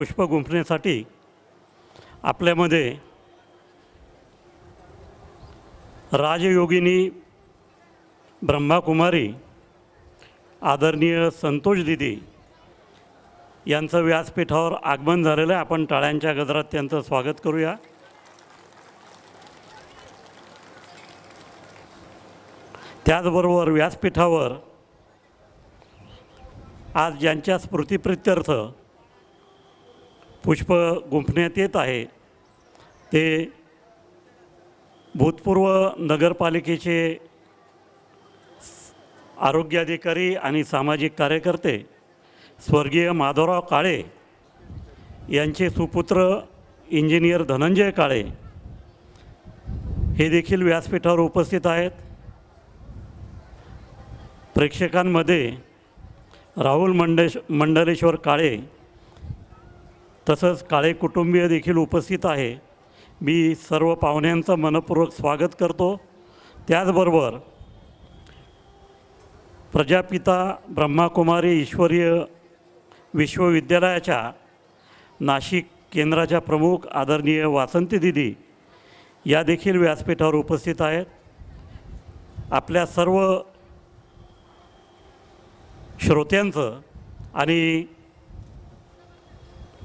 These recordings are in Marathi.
पुष्प गुंफण्यासाठी आपल्यामध्ये राजयोगिनी ब्रह्माकुमारी आदरणीय संतोष दिदी यांचं व्यासपीठावर आगमन झालेलं आहे. आपण टाळ्यांच्या गजरात त्यांचं स्वागत करूया. त्याचबरोबर व्यासपीठावर आज ज्यांच्या स्मृतिप्रित्यर्थ पुष्प गुंफण्यात येत आहे ते भूतपूर्व नगरपालिकेचे आरोग्य अधिकारी आणि सामाजिक कार्यकर्ते स्वर्गीय माधवराव काळे यांचे सुपुत्र इंजिनियर धनंजय काळे हे देखील व्यासपीठावर उपस्थित आहेत. प्रेक्षकांमध्ये राहुल मंडलेश्वर काळे तसंच काळे कुटुंबीय देखील उपस्थित आहे. मी सर्व पाहुण्यांचं मनपूर्वक स्वागत करतो. त्याचबरोबर प्रजापिता ब्रह्माकुमारी ईश्वरीय विश्वविद्यालयाच्या नाशिक केंद्राच्या प्रमुख आदरणीय वासंती दिदी या देखील व्यासपीठावर उपस्थित आहेत. आपल्या सर्व श्रोत्यांचं आणि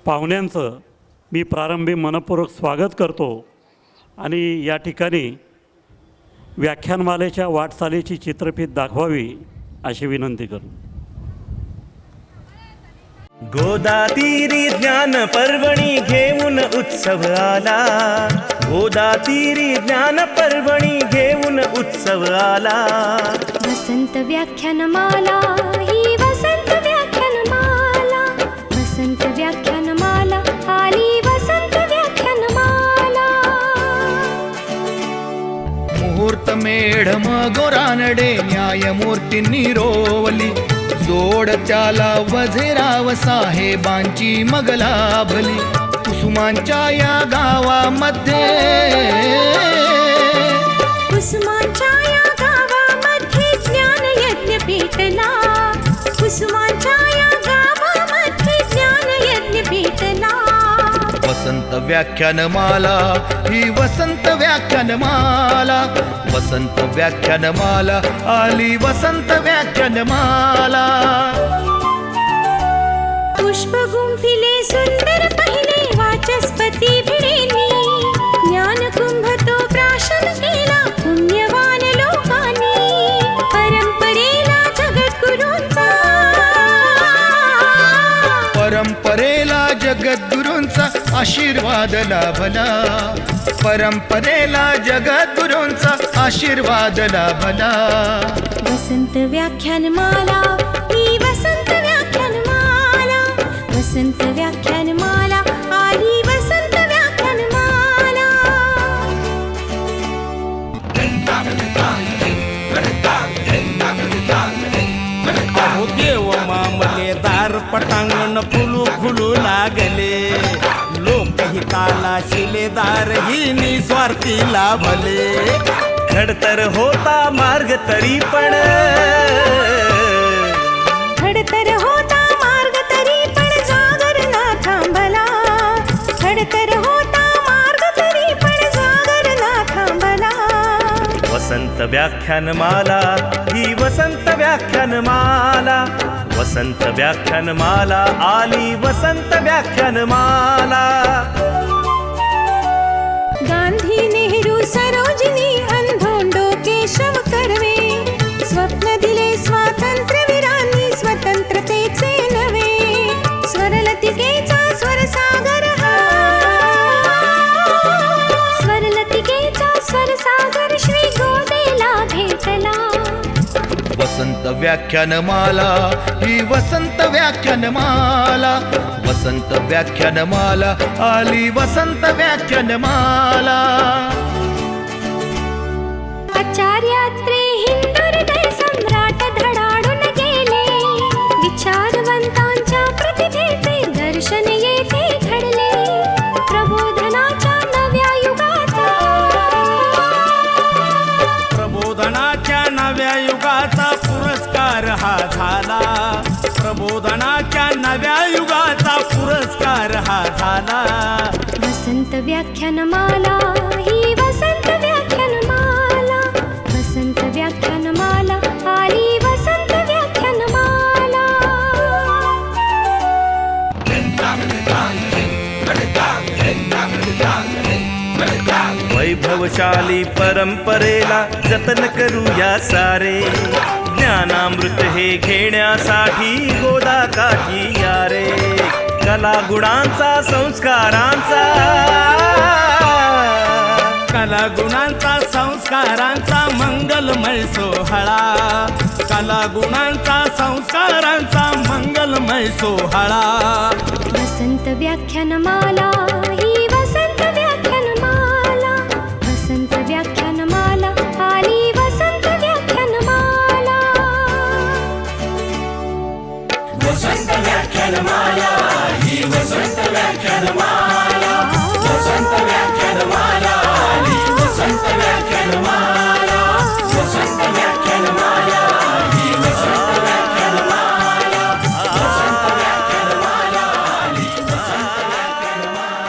पाहुण्यांचं मी प्रारंभी मनपूर्वक स्वागत करतो आणि या ठिकाणी व्याख्यानमालेच्या वाटचालीची चित्रफीत दाखवावी अशी विनंती करतो. गोदातीरी ज्ञान पर्वणी घेऊन उत्सव आला. गोदातीरी ज्ञान पर्वणी घेऊन उत्सव आला. वसंत व्याख्यानमाला ही वसंत व्याख्यानमाला. वसंत व्याख्यानमाला आली वसंत व्याख्यानमाला. मुहूर्त मेढम गोरानडे न्यायमूर्तींनी रोवली. जोड त्याला वझेराव साहेबांची मग लाभली. कुसुमांच्या या गावामध्ये कुसुमांच्या या गावामध्ये ज्ञान यज्ञ पेटला. कुसुमांच्या या गावामध्ये ज्ञान यज्ञ पेटला. वसंत व्याख्यानमाला ही वसंत व्याख्यानमाला. वसंत व्याख्यानमाला आली वसंत व्याख्यानमाला. पुष्प गुंफिले सुंदर पहिले वाचस्पती भिडेनी. ज्ञान कुंभ तो प्राशन केला पुण्यवान लोकांनी. परंपरेला जगद्गुरूंचा परंपरेला जगद्गुरूंचा आशीर्वाद लाभला. परंपरेला जगद्गुरूंचा आशीर्वाद लाभला. वसंत व्याख्यानमाला ही वसंत व्याख्यानमाला. वसंत व्याख्यानमाला आली वसंत व्याख्यानमाला. अहो देव मामलेदार पटांगण फुलू फुलू लागले. लोकहिताला शिलेदार ही निस्वार्थी लाभले. खडतर होता मार्ग तरी पण खडतर होता मार्ग तरी पण जागर ना थांबला. खडतर होता मार्ग तरी पण जागर ना थांबला. वसंत व्याख्यानमाला ही वसंत व्याख्यानमाला. वसंत व्याख्यानमाला आली वसंत व्याख्यानमाला. गांधी नेहरू सरोजिनी अंधोंडो केशव कर्वे. स्वप्न दिले स्वातंत्र्यवीरांनी स्वतंत्रतेचे नवे. स्वरलतिकेचा स्वरसागर हा. स्वरलतिकेचा स्वरसागर श्री गोदेला भेटला. वसंत व्याख्यानमाला ही वसंत व्याख्यानमाला. वसंत व्याख्यानमाला आली वसंत व्याख्यानमाला. आचार्यात्रे हिंदुहृदय सम्राट धडाडून गेले. विचारवंतांच्या प्रतिभेचे दर्शन येथे घडले. प्रबोधनाच्या नव्या युगाचा प्रबोधनाच्या नव्या युगाचा पुरस्कार हा झाला. प्रबोधनाच्या नव्या युगाचा पुरस्कार हा मोठा झाला. वसंत व्याख्यानमाला ही वसंत व्याख्यानमाला. वसंत व्याख्यानमाला आली वसंत व्याख्यानमाला. वैभवशाली परंपरेला जतन करूया सारे. ज्ञानामृत हे घेण्यासाठी गोदा काठी या रे. कला गुणांचा संस्कारांचा, कला गुणांचा संस्कारांचा मंगलमय सोहळा. कला गुणांचा संस्कारांचा मंगलमय सोहळा. वसंत व्याख्यानमाला ही वसंत व्याख्यानमाला. वसंत व्याख्यानमाला आली वसंत व्याख्यानमाला. वसंत व्याख्यानमाला ही वसंत व्याख्यानमाला. वसंत व्याख्यानमाला ही वसंत व्याख्यानमाला. वसंत व्याख्यानमाला ही वसंत व्याख्यानमाला. वसंत व्याख्यानमाला ही वसंत व्याख्यानमाला.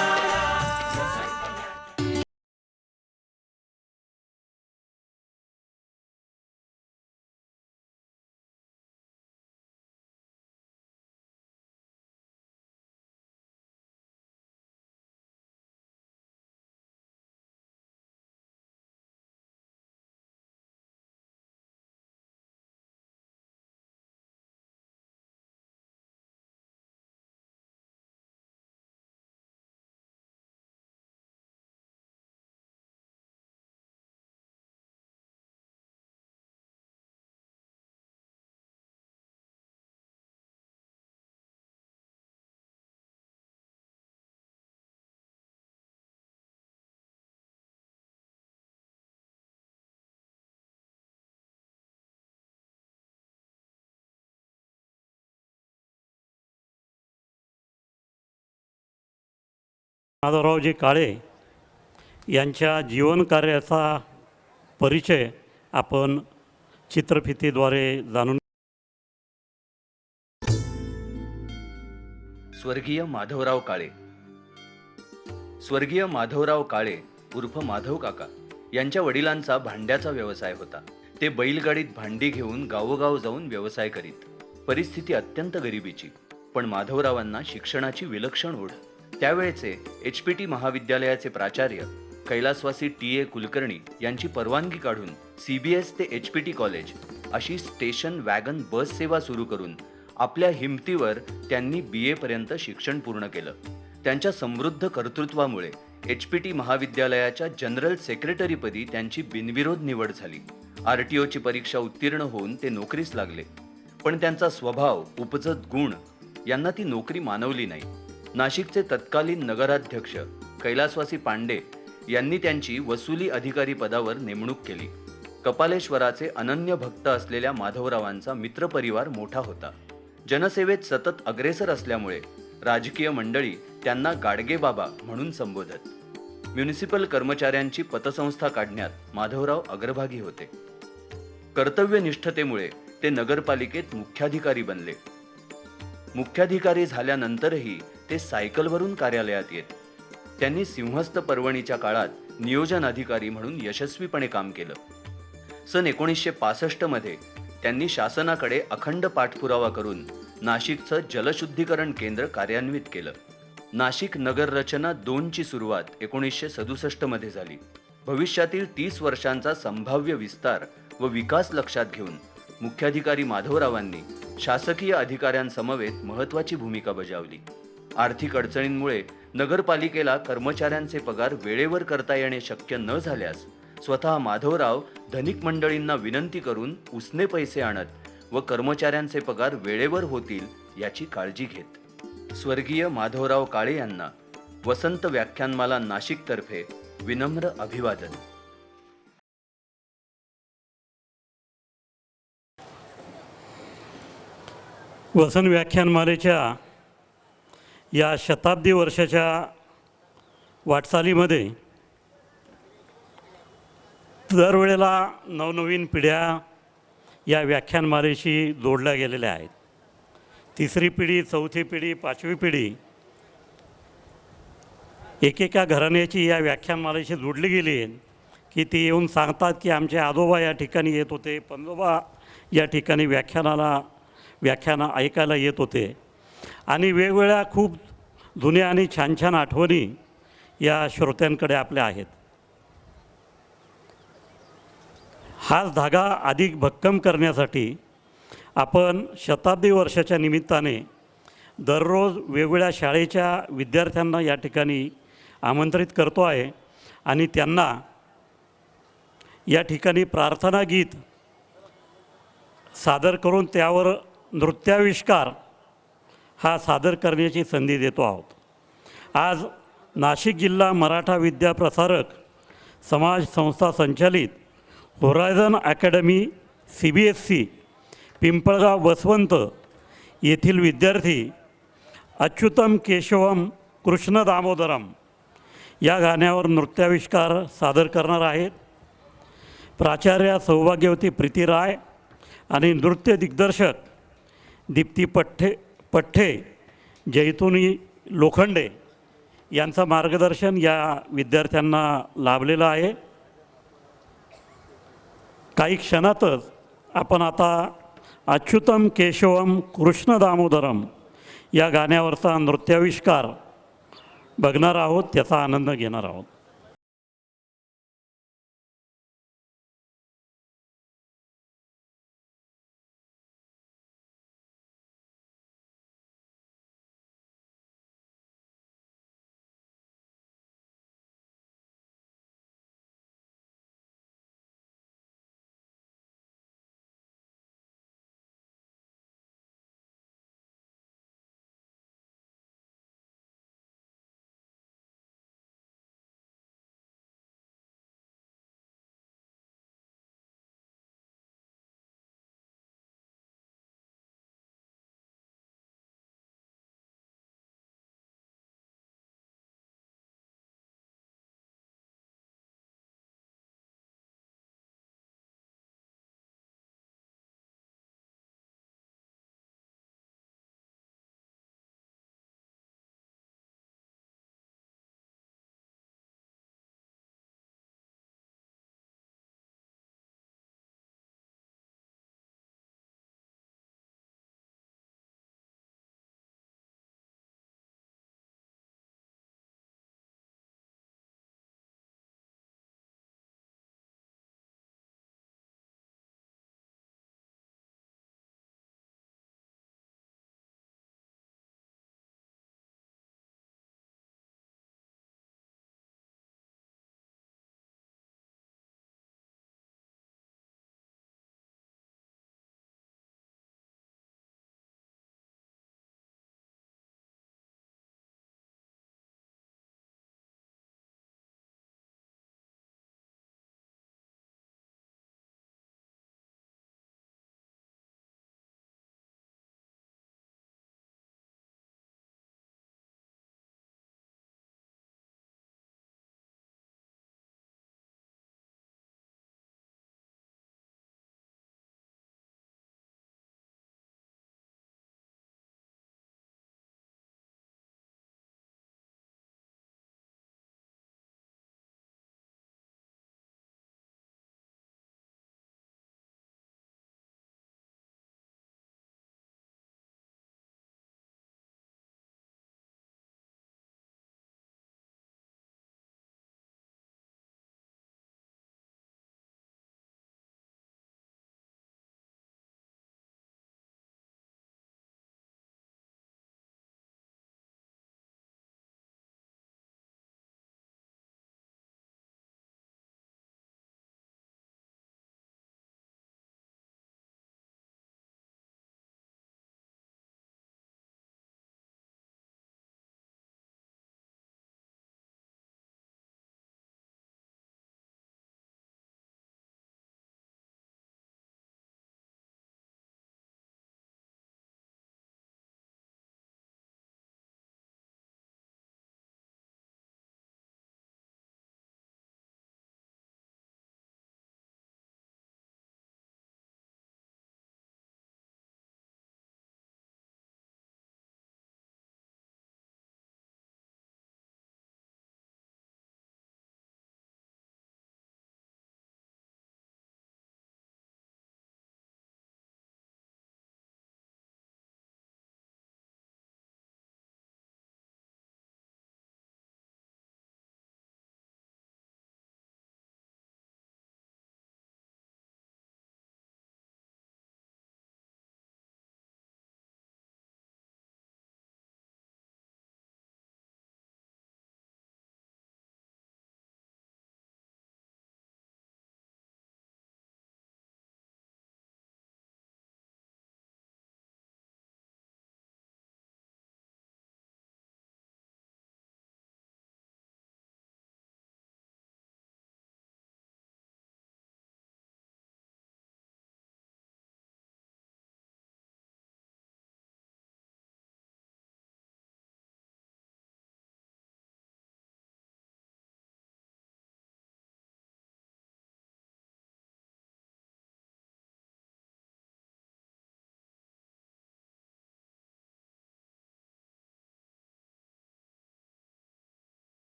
माधवरावजी काळे यांच्या जीवनकार्याचा परिचय आपण चित्रफितीद्वारे जाणून. स्वर्गीय माधवराव काळे. स्वर्गीय माधवराव काळे उर्फ माधव काका यांच्या वडिलांचा भांड्याचा व्यवसाय होता. ते बैलगाडीत भांडी घेऊन गावोगाव जाऊन व्यवसाय करीत. परिस्थिती अत्यंत गरिबीची, पण माधवरावांना शिक्षणाची विलक्षण ओढ. त्यावेळचे HPT महाविद्यालयाचे प्राचार्य कैलासवासी TA कुलकर्णी यांची परवानगी काढून CBS ते HPT कॉलेज अशी स्टेशन वॅगन बस सेवा सुरू करून आपल्या हिमतीवर त्यांनी BA पर्यंत शिक्षण पूर्ण केलं. त्यांच्या समृद्ध कर्तृत्वामुळे HPT महाविद्यालयाच्या जनरल सेक्रेटरीपदी त्यांची बिनविरोध निवड झाली. RTOची परीक्षा उत्तीर्ण होऊन ते नोकरीस लागले. पण त्यांचा स्वभाव, उपजत गुण यांना ती नोकरी मानवली नाही. नाशिकचे तत्कालीन नगराध्यक्ष कैलासवासी पांडे यांनी त्यांची वसुली अधिकारी पदावर नेमणूक केली. कपालेश्वराचे अनन्य भक्त असलेल्या माधवरावांचा मित्रपरिवार मोठा होता. जनसेवेत सतत अग्रेसर असल्यामुळे राजकीय मंडळी त्यांना गाडगे बाबा म्हणून संबोधत. म्युनिसिपल कर्मचाऱ्यांची पतसंस्था काढण्यात माधवराव अग्रभागी होते. कर्तव्यनिष्ठतेमुळे ते नगरपालिकेत मुख्याधिकारी बनले. मुख्याधिकारी झाल्यानंतरही ते सायकलवरून कार्यालयात येत. त्यांनी सिंहस्थ पर्वणीच्या काळात नियोजन अधिकारी म्हणून यशस्वीपणे काम केलं. सन 1965 मध्ये त्यांनी शासनाकडे अखंड पाठपुरावा करून नाशिकचं जलशुद्धीकरण केंद्र कार्यान्वित केलं. नाशिक नगररचना 2ची सुरुवात 1967 मध्ये झाली. भविष्यातील 30 वर्षांचा संभाव्य विस्तार व विकास लक्षात घेऊन मुख्याधिकारी माधवरावांनी शासकीय अधिकाऱ्यांसमवेत महत्त्वाची भूमिका बजावली. आर्थिक अडचणींमुळे नगरपालिकेला कर्मचाऱ्यांचे पगार वेळेवर करता येणे शक्य न झाल्यास स्वतः माधवराव धनिक मंडळींना विनंती करून उसने पैसे आणत व कर्मचाऱ्यांचे पगार वेळेवर होतील याची काळजी घेत. स्वर्गीय माधवराव काळे यांना वसंत व्याख्यानमाला नाशिकतर्फे विनम्र अभिवादन. वसंत व्याख्यानमालेच्या या शताब्दी वर्षाच्या वाटचालीमध्ये दरवेळेला नवनवीन पिढ्या या व्याख्यानमालेशी जोडल्या गेलेल्या आहेत. 3री पिढी, 4थी पिढी, 5वी पिढी एकेका घराण्याची या व्याख्यानमालेशी जोडली गेली आहे की ती येऊन सांगतात की आमचे आजोबा या ठिकाणी येत होते, पणजोबा या ठिकाणी व्याख्यानं ऐकायला येत होते आणि वेगवेगळ्या खूप जुन्या आणि छान छान आठवणी या श्रोत्यांकडे आपल्या आहेत. हाच धागा अधिक भक्कम करण्यासाठी आपण शताब्दी वर्षाच्या निमित्ताने दररोज वेगवेगळ्या शाळेच्या विद्यार्थ्यांना या ठिकाणी आमंत्रित करतो आहे आणि त्यांना या ठिकाणी प्रार्थना गीत सादर करून त्यावर नृत्याविष्कार हा सादर करण्याची संधी देतो आहोत. आज नाशिक जिल्हा मराठा विद्या प्रसारक समाज संस्था संचालित horizon academy CBSC Pimpalgaon Baswant येथील विद्यार्थी अच्युतम केशवम कृष्ण दामोदरम या गाण्यावर नृत्याविष्कार सादर करणार आहेत. प्राचार्या सौभाग्यवती प्रीती राय आणि नृत्य दिग्दर्शक दीप्ती पठ्ठे जैतुनी लोखंडे यांचं मार्गदर्शन या विद्यार्थ्यांना लाभलेलं आहे. काही क्षणातच आपण आता अच्युतम केशवम कृष्ण दामोदरम या गाण्यावरचा नृत्याविष्कार बघणार आहोत, त्याचा आनंद घेणार आहोत.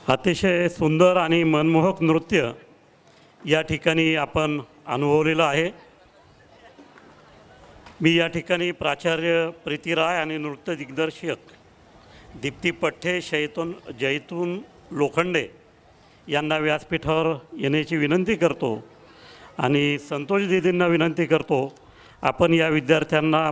अतिशय सुंदर आणि मनमोहक नृत्य या ठिकाणी आपण अनुभवलेलं आहे. मी या ठिकाणी प्राचार्य प्रीती राय आणि नृत्य दिग्दर्शक दीप्ती पठ्ठे जैतून लोखंडे यांना व्यासपीठावर येण्याची विनंती करतो आणि संतोष दीदींना विनंती करतो आपण या विद्यार्थ्यांना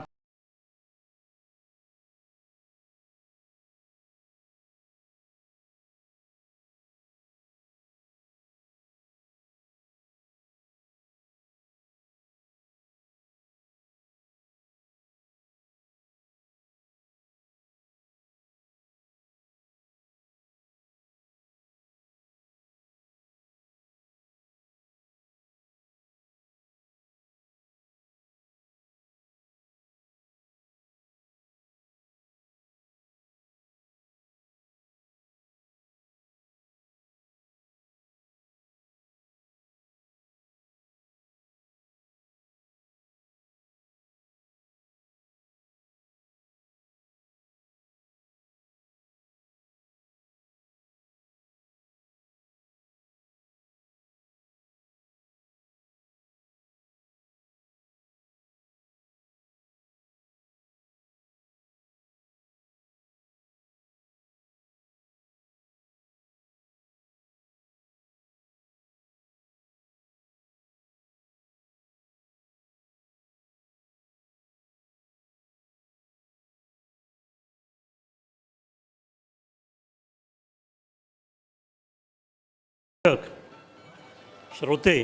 श्रोते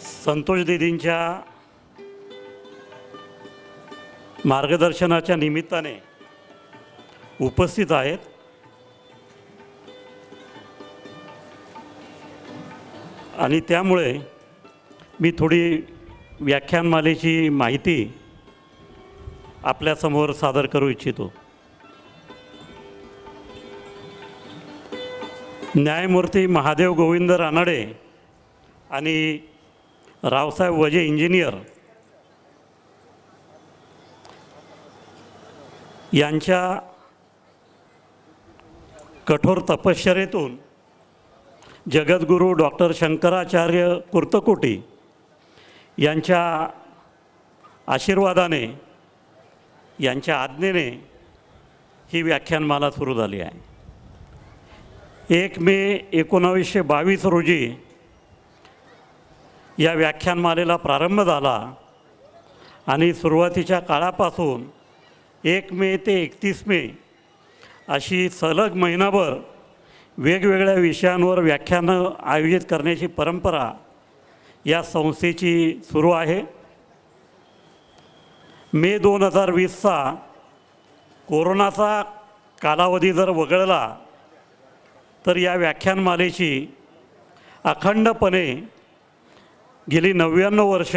संतोष दीदींच्या मार्गदर्शनाच्या निमित्ताने उपस्थित आहेत. आणि त्यामुळे मी थोडी व्याख्यानमालेची माहिती आपल्यासमोर सादर करू इच्छितो. न्यायमूर्ती महादेव गोविंद रानडे आणि रावसाहेब वजे इंजिनियर यांच्या कठोर तपश्चर्येतून जगद्गुरू डॉक्टर शंकराचार्य कुर्तकोटी यांच्या आशीर्वादाने यांच्या आज्ञेने ही व्याख्यानमाला सुरू झाली आहे. 1 मे 1922 रोजी या व्याख्यानमालेला प्रारंभ झाला आणि सुरुवातीच्या काळापासून 1 मे ते 31 मे अशी सलग महिनाभर वेगवेगळ्या विषयांवर व्याख्यानं आयोजित करण्याची परंपरा या संस्थेची सुरू आहे. मे 2020चा कोरोनाचा कालावधी जर वगळला तर या व्याख्यानमालेची अखंडपणे गेली 99 वर्ष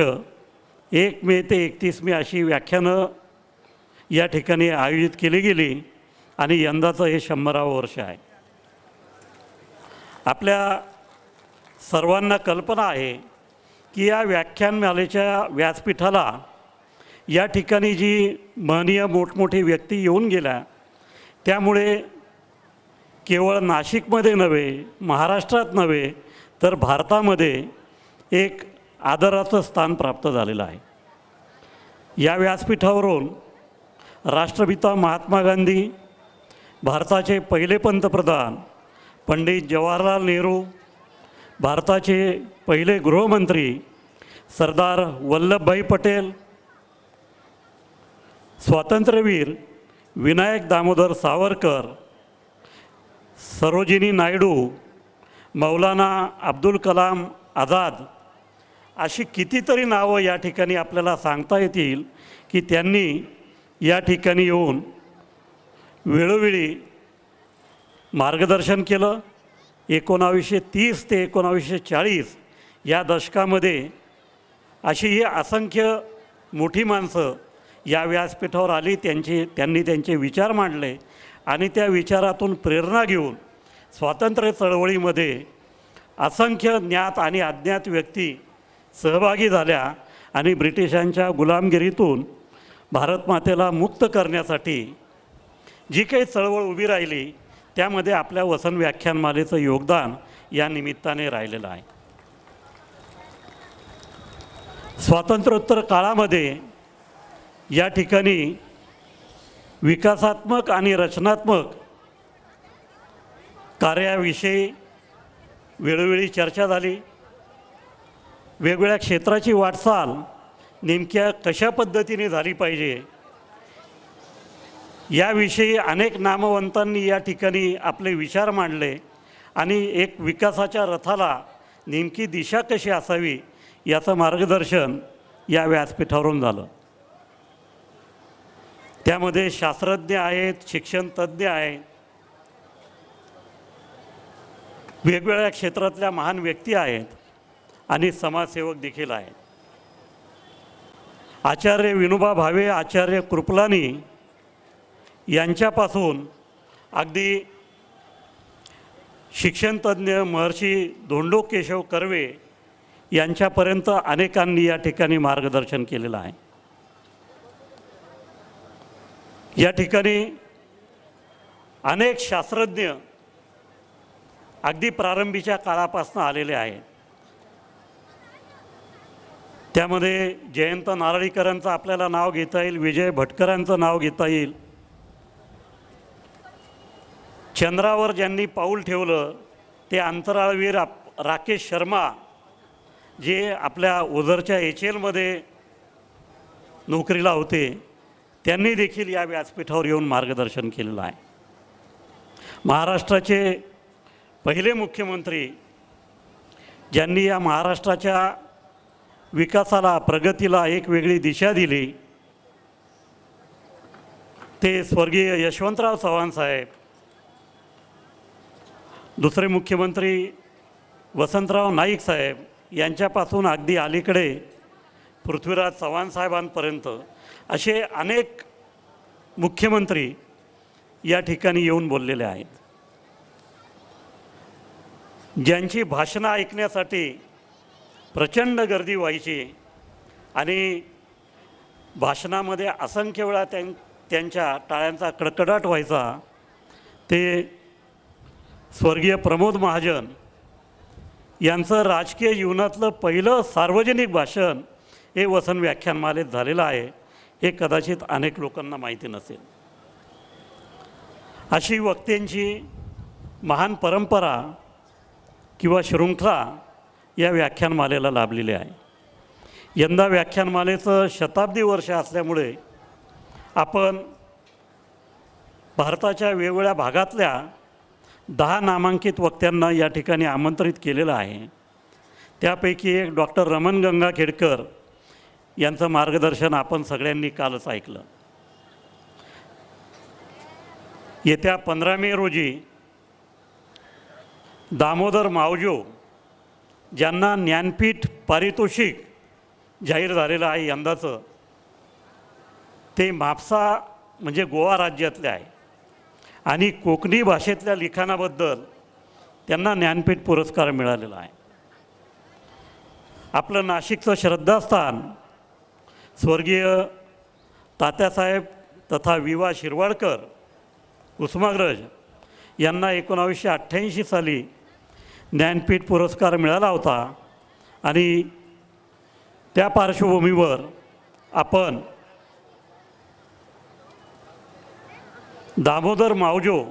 1 मे ते 31 मे अशी व्याख्यानं या ठिकाणी आयोजित केली गेली आणि यंदाचं हे 100वे वर्ष आहे. आपल्या सर्वांना कल्पना आहे की या व्याख्यानमालेच्या व्यासपीठाला या ठिकाणी जी महनीय मोठमोठी व्यक्ती येऊन गेल्या त्यामुळे केवळ नाशिकमध्ये नव्हे, महाराष्ट्रात नव्हे तर भारतामध्ये एक आदराचं स्थान प्राप्त झालेलं आहे. या व्यासपीठावरून राष्ट्रपिता महात्मा गांधी, भारताचे पहिले पंतप्रधान पंडित जवाहरलाल नेहरू, भारताचे पहिले गृहमंत्री सरदार वल्लभभाई पटेल, स्वातंत्र्यवीर विनायक दामोदर सावरकर, सरोजिनी नायडू, मौलाना अब्दुल कलाम आझाद अशी कितीतरी नावं या ठिकाणी आपल्याला सांगता येतील की त्यांनी या ठिकाणी येऊन वेळोवेळी मार्गदर्शन केलं. 1930 ते 1940 या दशकामध्ये अशी ही असंख्य मोठी माणसं या व्यासपीठावर आली. त्यांनी त्यांचे विचार मांडले आणि त्या विचारातून प्रेरणा घेऊन स्वातंत्र्य चळवळीमध्ये असंख्य ज्ञात आणि अज्ञात व्यक्ती सहभागी झाल्या आणि ब्रिटिशांच्या गुलामगिरीतून भारतमातेला मुक्त करण्यासाठी जी काही चळवळ उभी राहिली त्यामध्ये आपल्या वसंत व्याख्यानमालेचं योगदान या निमित्ताने राहिलेलं आहे. स्वातंत्र्योत्तर काळामध्ये या ठिकाणी विकासात्मक आणि रचनात्मक कार्याविषयी वेळोवेळी चर्चा झाली. वेगवेगळ्या क्षेत्राची वाटचाल नेमक्या कशा पद्धतीने झाली पाहिजे याविषयी अनेक नामवंतांनी या ठिकाणी आपले विचार मांडले आणि एक विकासाच्या रथाला नेमकी दिशा कशी असावी याचं मार्गदर्शन या व्यासपीठावरून झालं. त्यामध्ये शास्त्रज्ञ आहेत, शिक्षण तज्ज्ञ आहेत, वेगवेगळ्या क्षेत्रातल्या महान व्यक्ती आहेत आणि समाजसेवक देखील आहेत. आचार्य विनोबा भावे, आचार्य कृपलानी यांच्यापासून अगदी शिक्षणतज्ज्ञ महर्षी धोंडो केशव कर्वे यांच्यापर्यंत अनेकांनी या ठिकाणी मार्गदर्शन केलेलं आहे. या ठिकाणी अनेक शास्त्रज्ञ अगदी प्रारंभीच्या काळापासून आलेले आहेत. त्यामध्ये जयंत नारळीकरांचं आपल्याला नाव घेता येईल, विजय भटकरांचं नाव घेता येईल. चंद्रावर ज्यांनी पाऊल ठेवलं ते अंतराळवीर राकेश शर्मा, जे आपल्या ओझरच्या HL नोकरीला होते, त्यांनी देखील या व्यासपीठावर येऊन मार्गदर्शन केलेलं आहे. महाराष्ट्राचे पहिले मुख्यमंत्री ज्यांनी या महाराष्ट्राच्या विकासाला, प्रगतीला एक वेगळी दिशा दिली ते स्वर्गीय यशवंतराव चव्हाण साहेब. दुसरे मुख्यमंत्री वसंतराव नाईक साहेब यांच्यापासून अगदी अलीकडे पृथ्वीराज चव्हाण साहेबांपर्यंत असे अनेक मुख्यमंत्री या ठिकाणी येऊन बोललेले आहेत. ज्यांची भाषणं ऐकण्यासाठी प्रचंड गर्दी व्हायची आणि भाषणामध्ये असंख्य वेळा त्यांच्या टाळ्यांचा कडकडाट व्हायचा ते स्वर्गीय प्रमोद महाजन यांचं राजकीय जीवनातलं पहिलं सार्वजनिक भाषण हे वसंत व्याख्यानमालेत झालेलं आहे. हे कदाचित अनेक लोकांना माहिती नसेल. अशी वक्त्यांची महान परंपरा किंवा शृंखला या व्याख्यानमालेला लाभलेली आहे. यंदा व्याख्यानमालेचं शताब्दी वर्ष असल्यामुळे आपण भारताच्या वेगवेगळ्या भागातल्या 10 नामांकित वक्त्यांना या ठिकाणी आमंत्रित केलेलं आहे. त्यापैकी एक डॉक्टर रमण गंगाखेडकर यांचं मार्गदर्शन आपण सगळ्यांनी कालच ऐकलं. येत्या 15 मे रोजी दामोदर मावजो ज्यांना ज्ञानपीठ पारितोषिक जाहीर झालेलं आहे यंदाचं, ते म्हापसा म्हणजे गोवा राज्यातले आहे आणि कोकणी भाषेतल्या लिखाणाबद्दल त्यांना ज्ञानपीठ पुरस्कार मिळालेला आहे. आपलं नाशिकचं श्रद्धास्थान स्वर्गीय तात्यासाहेब तथा विवा शिरवाडकर कुसुमाग्रज यांना 1988 साली ज्ञानपीठ पुरस्कार मिळाला होता आणि त्या पार्श्वभूमीवर आपण दामोदर मावजो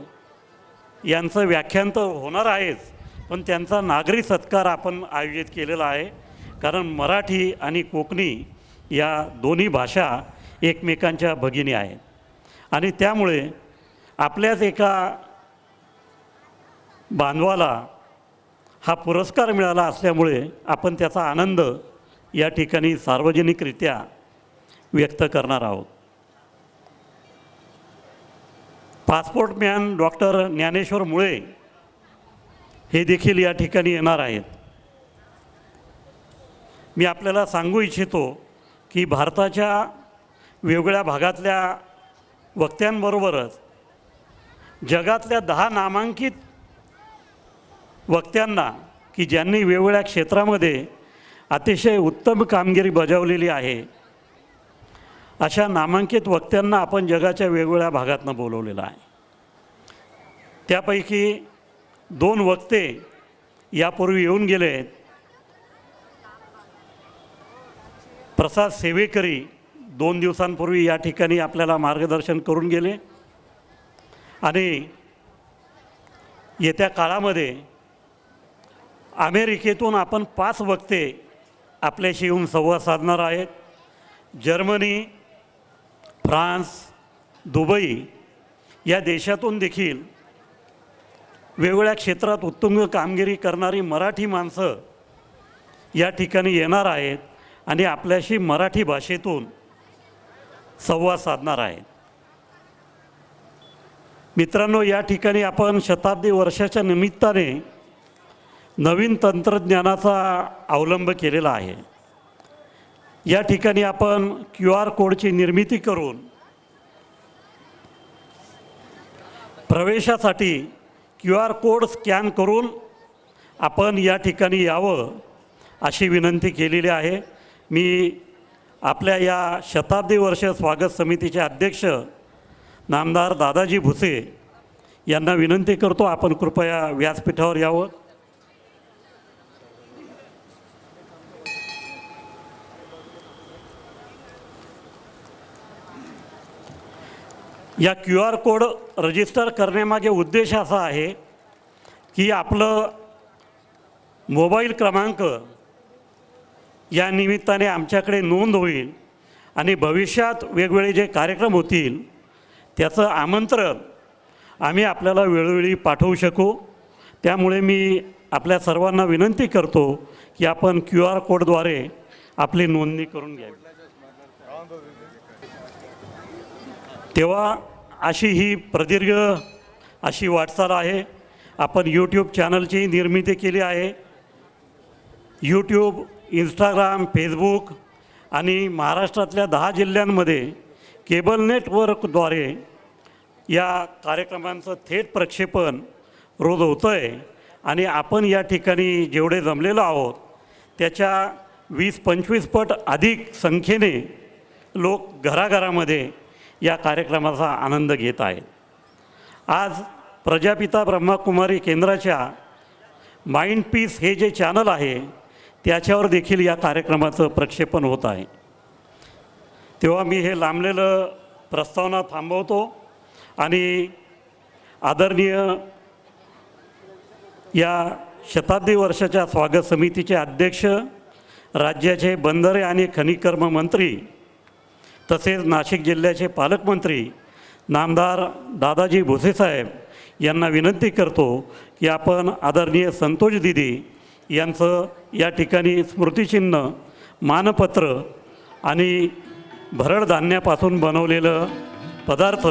यांचं व्याख्यान तर होणार आहेच, पण त्यांचा नागरी सत्कार आपण आयोजित केलेला आहे. कारण मराठी आणि कोकणी या दोन्ही भाषा एकमेकांच्या भगिनी आहेत आणि त्यामुळे आपल्याच एका बांधवाला हा पुरस्कार मिळाला असल्यामुळे आपण त्याचा आनंद या ठिकाणी सार्वजनिकरित्या व्यक्त करणार आहोत. पासपोर्ट मॅन डॉक्टर ज्ञानेश्वर मुळे हे देखील या ठिकाणी येणार आहेत. मी आपल्याला सांगू इच्छितो की भारताच्या वेगवेगळ्या भागातल्या वक्त्यांबरोबरच जगातल्या 10 नामांकित वक्त्यांना की ज्यांनी वेगवेगळ्या क्षेत्रामध्ये अतिशय उत्तम कामगिरी बजावलेली आहे, अशा नामांकित वक्त्यांना आपण जगाच्या वेगवेगळ्या भागातनं बोलवलेलं आहे. त्यापैकी 2 वक्ते यापूर्वी येऊन गेले आहेत. प्रसाद सेवेकरी 2 दिवसांपूर्वी या ठिकाणी आपल्याला मार्गदर्शन करून गेले आणि येत्या काळामध्ये अमेरिकेतून आपण 5 वक्ते आपल्याशी येऊन संवाद साधणार आहेत. जर्मनी, फ्रान्स, दुबई या देशातून देखील वेगवेगळ्या क्षेत्रात उत्तुंग कामगिरी करणारी मराठी माणसं या ठिकाणी येणार आहेत आणि आपल्याशी मराठी भाषेतून संवाद साधणार आहेत. मित्रांनो, या ठिकाणी आपण शताब्दी वर्षाच्या निमित्ताने नवीन तंत्रज्ञानाचा अवलंब केलेला आहे. या ठिकाणी आपण QR कोडची निर्मिती करून प्रवेशासाठी QR कोड स्कॅन करून आपण या ठिकाणी यावं अशी विनंती केलेली आहे. मी आपल्या या शताब्दी वर्ष स्वागत समितीचे अध्यक्ष नामदार दादाजी भुसे यांना विनंती करतो, आपण कृपया व्यासपीठावर यावं. या QR कोड रजिस्टर करण्यामागे उद्देश असा आहे की आपलं मोबाईल क्रमांक या निमित्ताने आमच्याकडे नोंद होईल आणि भविष्यात वेगवेगळे जे कार्यक्रम होतील त्याचं आमंत्रण आम्ही आपल्याला वेळोवेळी पाठवू शकू. त्यामुळे मी आपल्या सर्वांना विनंती करतो की आपण QR कोडद्वारे आपली नोंदणी करून घ्यावी. तेव्हा अशी ही प्रदीर्घ अशी वाटचाल आहे. आपण यूट्यूब चॅनलची निर्मिती केली आहे. यूट्यूब, इंस्टाग्राम, फेसबुक आणि महाराष्ट्रातल्या 10 जिल्ह्यांमध्ये केबल नेटवर्कद्वारे या कार्यक्रमांचं थेट प्रक्षेपण रोज होतं आहे आणि आपण या ठिकाणी जेवढे जमलेलो आहोत त्याच्या 20-25 पट अधिक संख्येने लोक घराघरामध्ये या कार्यक्रमाचा आनंद घेत आहेत. आज प्रजापिता ब्रह्माकुमारी केंद्राच्या माइंड पीस हे जे चॅनल आहे त्याच्यावर देखील या कार्यक्रमाचं प्रक्षेपण होत आहे. तेव्हा मी हे लांबलेलं प्रस्तावना थांबवतो आणि आदरणीय या शताब्दी वर्षाच्या स्वागत समितीचे अध्यक्ष, राज्याचे बंदरे आणि खनिकर्म मंत्री तसेच नाशिक जिल्ह्याचे पालकमंत्री नामदार दादाजी भुसेसाहेब यांना विनंती करतो की आपण आदरणीय संतोष दिदी यांचं या ठिकाणी स्मृतिचिन्ह, मानपत्र आणि भरड धान्यापासून बनवलेलं पदार्थ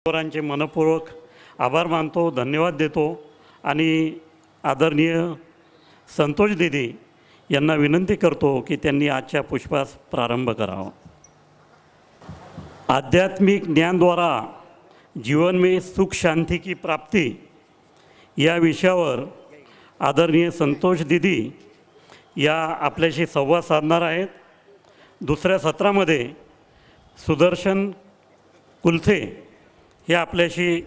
सर्वांचे मनपूर्वक आभार मानतो, धन्यवाद देतो आणि आदरणीय संतोष दीदी यांना विनंती करतो की त्यांनी आजच्या पुष्पास प्रारंभ करावा. आध्यात्मिक ज्ञानद्वारा जीवन में सुख शांति की प्राप्ति या विषयावर आदरणीय संतोष दीदी या आपल्याशी संवाद साधणार आहेत. दुसऱ्या सत्रामध्ये सुदर्शन कुलथे हे आपल्याशी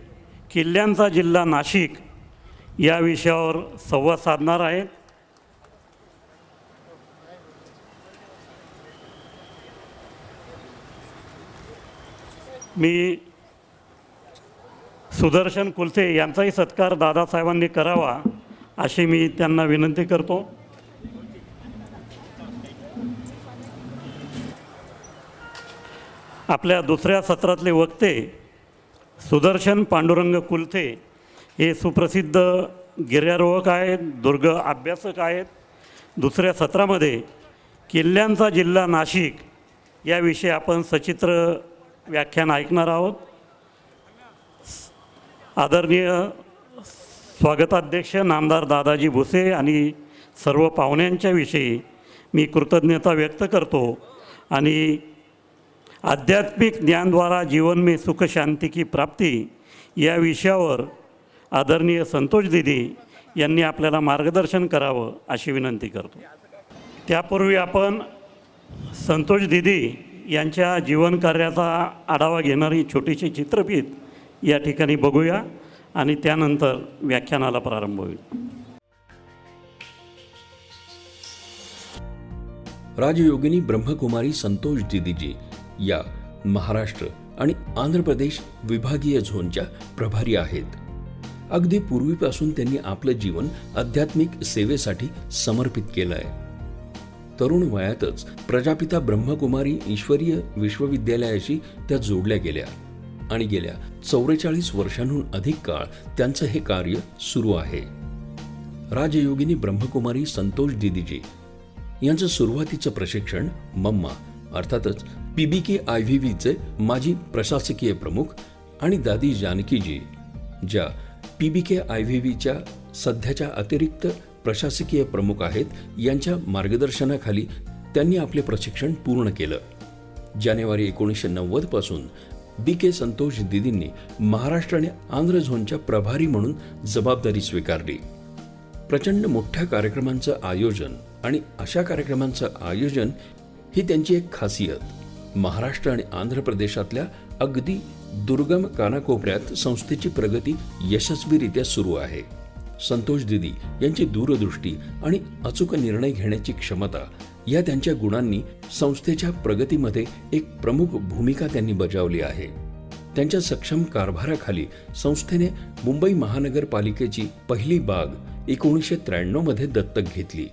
किल्ल्यांचा जिल्हा नाशिक या विषयावर संवाद साधणार आहेत. मी सुदर्शन कुलथे यांचाही सत्कार दादासाहेबांनी करावा अशी मी त्यांना विनंती करतो. आपल्या दुसऱ्या सत्रातले वक्ते सुदर्शन पांडुरंग कुलथे हे सुप्रसिद्ध गिर्यारोहक आहेत, दुर्ग अभ्यासक आहेत. दुसऱ्या सत्रामध्ये किल्ल्यांचा जिल्हा नाशिक याविषयी आपण सचित्र व्याख्यान ऐकणार आहोत. आदरणीय स्वागताध्यक्ष नामदार दादाजी भुसे आणि सर्व पाहुण्यांच्या विषयी मी कृतज्ञता व्यक्त करतो आणि आध्यात्मिक ज्ञानद्वारा जीवन में सुख शांति की प्राप्ति या विषयावर आदरणीय संतोष दीदी यांनी आपल्याला मार्गदर्शन करावं अशी विनंती करतो. त्यापूर्वी आपण संतोष दीदी यांच्या जीवनकार्याचा आढावा घेणारी छोटीशी चित्रफीत या ठिकाणी बघूया आणि त्यानंतर व्याख्यानाला प्रारंभ होईल. राजयोगिनी ब्रह्मकुमारी संतोष दीदीजी या महाराष्ट्र आणि आंध्र प्रदेश विभागीय झोनच्या प्रभारी आहेत. अगदी पूर्वीपासून त्यांनी आपलं जीवन आध्यात्मिक सेवेसाठी समर्पित केलं आहे. तरुण वयातच प्रजापिता ब्रह्मकुमारी ईश्वरीय विश्वविद्यालयाशी त्या जोडल्या गेल्या आणि गेल्या 44 वर्षांहून अधिक काळ त्यांचं हे कार्य सुरू आहे. राजयोगिनी ब्रह्मकुमारी संतोष दीदीजी यांचं सुरुवातीचं प्रशिक्षण मम्मा अर्थातच PBK IVVचे माजी प्रशासकीय प्रमुख आणि दादी जानकीजी ज्या PBK IVVच्या सध्याच्या अतिरिक्त प्रशासकीय प्रमुख आहेत यांच्या मार्गदर्शनाखाली त्यांनी आपले प्रशिक्षण पूर्ण केलं. जानेवारी 1990 पासून BK संतोष दीदींनी महाराष्ट्र आणि आंध्र झोनच्या प्रभारी म्हणून जबाबदारी स्वीकारली. प्रचंड मोठ्या कार्यक्रमांचं आयोजन आणि अशा कार्यक्रमांचं आयोजन ही त्यांची एक खासियत. महाराष्ट्र आणि आंध्र प्रदेशातल्या अगदी दुर्गम कानाकोपऱ्यात संस्थेची प्रगती यशस्वीरित्या सुरू आहे. संतोष दीदी यांची दूरदृष्टी आणि अचूक निर्णय घेण्याची क्षमता या त्यांच्या गुणांनी संस्थेच्या प्रगतीमध्ये एक प्रमुख भूमिका त्यांनी बजावली आहे. त्यांच्या सक्षम कारभाराखाली संस्थेने मुंबई महानगरपालिकेची पहिली बाग 1993 मध्ये दत्तक घेतली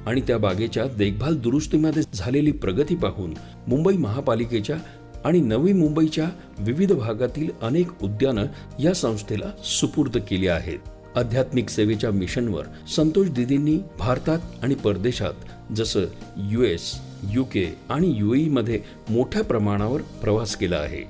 आणि त्या बागेच्या देखभाल दुरुस्तीमध्ये झालेली प्रगती पाहून मुंबई महापालिकेच्या आणि नवी मुंबईच्या विविध भागातील अनेक उद्यानं या संस्थेला सुपूर्द केली आहेत. आध्यात्मिक सेवेच्या मिशनवर संतोष दीदींनी भारतात आणि परदेशात जसं US, UK आणि UAE मध्ये मोठ्या प्रमाणावर प्रवास केला आहे.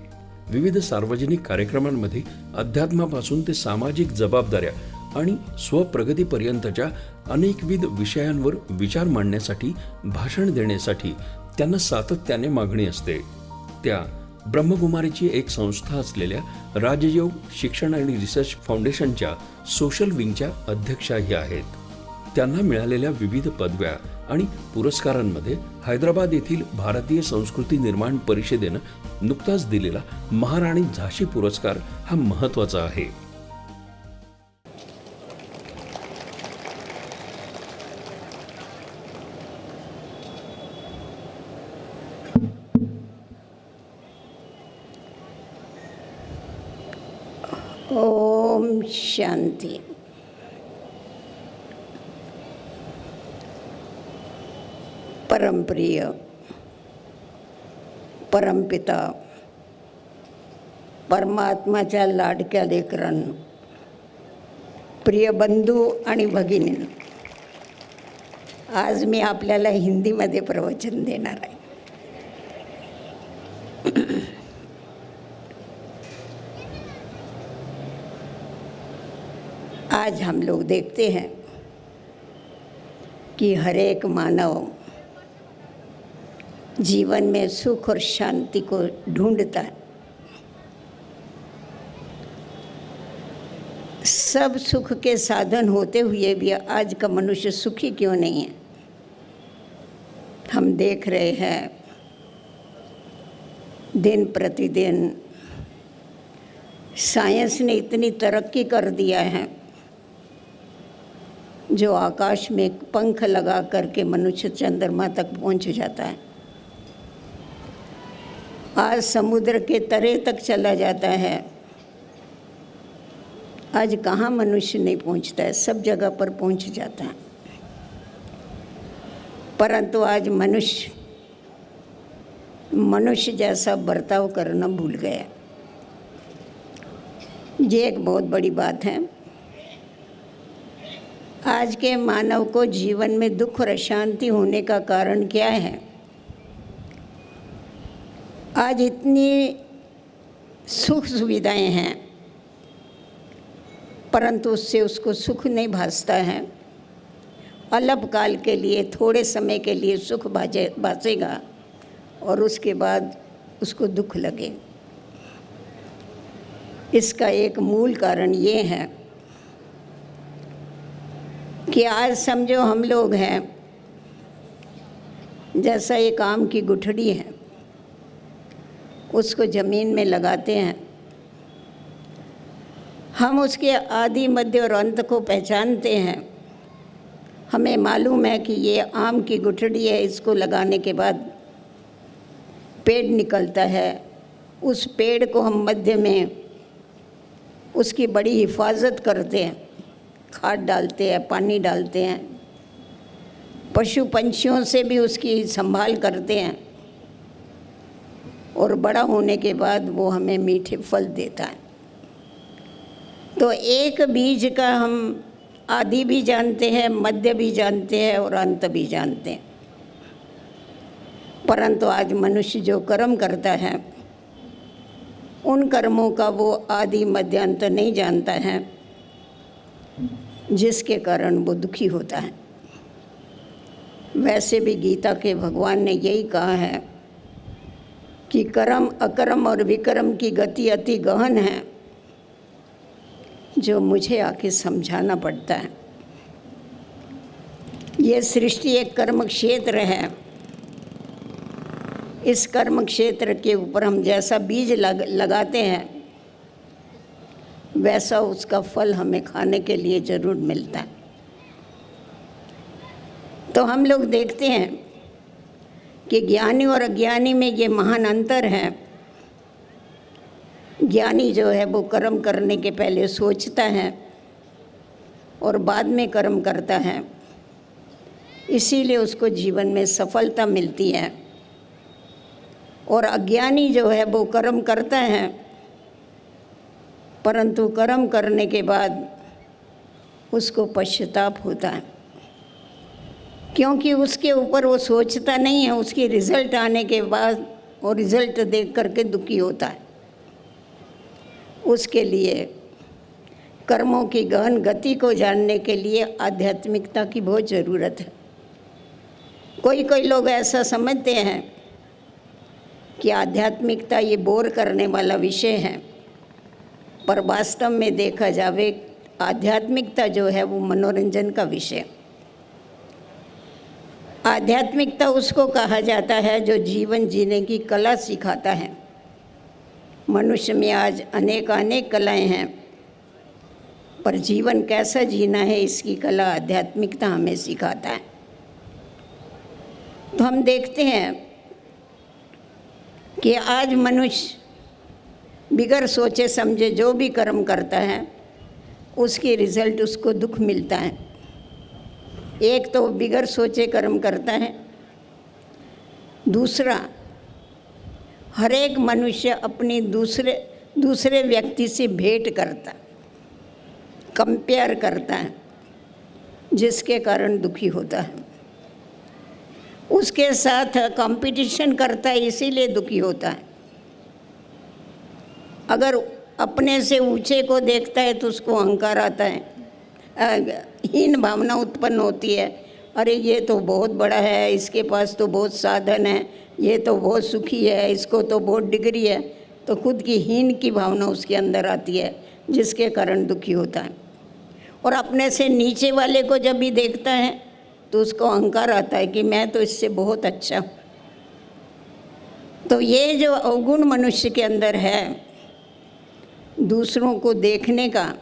विविध सार्वजनिक कार्यक्रमांमध्ये अध्यात्मापासून ते सामाजिक जबाबदाऱ्या आणि स्वप्रगतीपर्यंतच्या अनेकविध विषयांवर विचार मांडण्यासाठी, भाषण देण्यासाठी त्यांना सातत्याने मागणी असते. त्या ब्रह्मकुमारीची एक संस्था असलेल्या राजयोग शिक्षण आणि रिसर्च फाउंडेशनच्या सोशल विंगच्या अध्यक्षाही आहेत. त्यांना मिळालेल्या विविध पदव्या आणि पुरस्कारांमध्ये हैदराबाद येथील भारतीय संस्कृती निर्माण परिषदेनं नुकताच दिलेला महाराणी झाशी पुरस्कार हा महत्त्वाचा आहे. ओम शांती. परमप्रिय परमपिता परमात्माच्या लाडक्या लेकरांनो, प्रिय बंधू आणि भगिनींनो, आज मी आपल्याला हिंदीमध्ये प्रवचन देणार आहे. आज हम लोग देखते हैं कि हर एक मानव जीवन में सुख और शांति को ढूंढता है। सब सुख के साधन होते हुए भी आज का मनुष्य सुखी क्यों नहीं है? हम देख रहे हैं दिन प्रतिदिन साइंस ने इतनी तरक्की कर दिया है, जो आकाश में एक पंख लगा करके मनुष्य चंद्रमा तक पहुंच जाता है। आज समुद्र के तरे तक चला जाता है। आज कहाँ मनुष्य नहीं पहुंचता है, सब जगह पर पहुंच जाता है। परंतु आज मनुष्य जैसा बर्ताव करना भूल गया। ये एक बहुत बड़ी बात है। आज के मानव को जीवन में दुख और अशांति होने का कारण क्या है? आज इतनी सुख सुविधाएं हैं, परंतु उससे उसको सुख नहीं भासता है। अल्पकाल के लिए, थोड़े समय के लिए सुख भासेगा और उसके बाद उसको दुख लगे। इसका एक मूल कारण ये है कि आज समझो हम लोग हैं, जैसा एक आम की गुठड़ी है, उसको ज़मीन में लगाते हैं। हम उसके आदि, मध्य और अंत को पहचानते हैं। हमें मालूम है कि ये आम की गुठड़ी है, इसको लगाने के बाद पेड़ निकलता है। उस पेड़ को हम मध्य में उसकी बड़ी हिफाजत करते हैं, खाद डालते हैं, पानी डालते हैं, पशु पंछियों से भी उसकी संभाल करते हैं और बड़ा होने के बाद वो हमें मीठे फल देता है। तो एक बीज का हम आदि भी जानते हैं, मध्य भी जानते हैं और अंत भी जानते हैं। परंतु आज मनुष्य जो कर्म करता है, उन कर्मों का वो आदि, मध्य, अंत नहीं जानता है, जिसके कारण वो दुखी होता है। वैसे भी गीता के भगवान ने यही कहा है कि कर्म, अकर्म और विकर्म की गति अति गहन है, जो मुझे आके समझाना पड़ता है। ये सृष्टि एक कर्म क्षेत्र है। इस कर्म क्षेत्र के ऊपर हम जैसा बीज लगाते हैं, वैसा उसका फल हमें खाने के लिए ज़रूर मिलता है। तो हम लोग देखते हैं कि ज्ञानी और अज्ञानी में ये महान अंतर है। ज्ञानी जो है वो कर्म करने के पहले सोचता है और बाद में कर्म करता है, इसीलिए उसको जीवन में सफलता मिलती है। और अज्ञानी जो है वो कर्म करता है, परंतु कर्म करने के बाद उसको पश्चाताप होता है, क्योंकि उसके ऊपर वो सोचता नहीं है। उसकी रिज़ल्ट आने के बाद वो रिज़ल्ट देख करके दुखी होता है। उसके लिए कर्मों की गहन गति को जानने के लिए आध्यात्मिकता की बहुत ज़रूरत है। कोई लोग ऐसा समझते हैं कि आध्यात्मिकता ये बोर करने वाला विषय है, पर वास्तव में देखा जावे आध्यात्मिकता जो है वो मनोरंजन का विषय। आध्यात्मिकता उसको कहा जाता है जो जीवन जीने की कला सिखाता है। मनुष्य में आज अनेक कलाएं हैं, पर जीवन कैसा जीना है इसकी कला आध्यात्मिकता हमें सिखाता है। तो हम देखते हैं कि आज मनुष्य बिगर सोचे समझे जो भी कर्म करता है, उसकी रिज़ल्ट उसको दुख मिलता है। एक तो बिगर सोचे कर्म करता है, दूसरा हर एक मनुष्य अपनी दूसरे व्यक्ति से भेंट करता, कंपेयर करता है, जिसके कारण दुखी होता है। उसके साथ कंपटीशन करता है, इसीलिए दुखी होता है। अगर अपने से ऊंचे को देखता है तो उसको अहंकार आता है, हीन भावना उत्पन्न होती है। अरे ये तो बहुत बड़ा है, इसके पास तो बहुत साधन है, ये तो बहुत सुखी है, इसको तो बहुत डिग्री है, तो खुद की हीन की भावना उसके अंदर आती है, जिसके कारण दुखी होता है। और अपने से नीचे वाले को जब भी देखता है तो उसको अहंकार आता है कि मैं तो इससे बहुत अच्छा हूँ। तो ये जो अवगुण मनुष्य के अंदर है दूसरों को देखने का,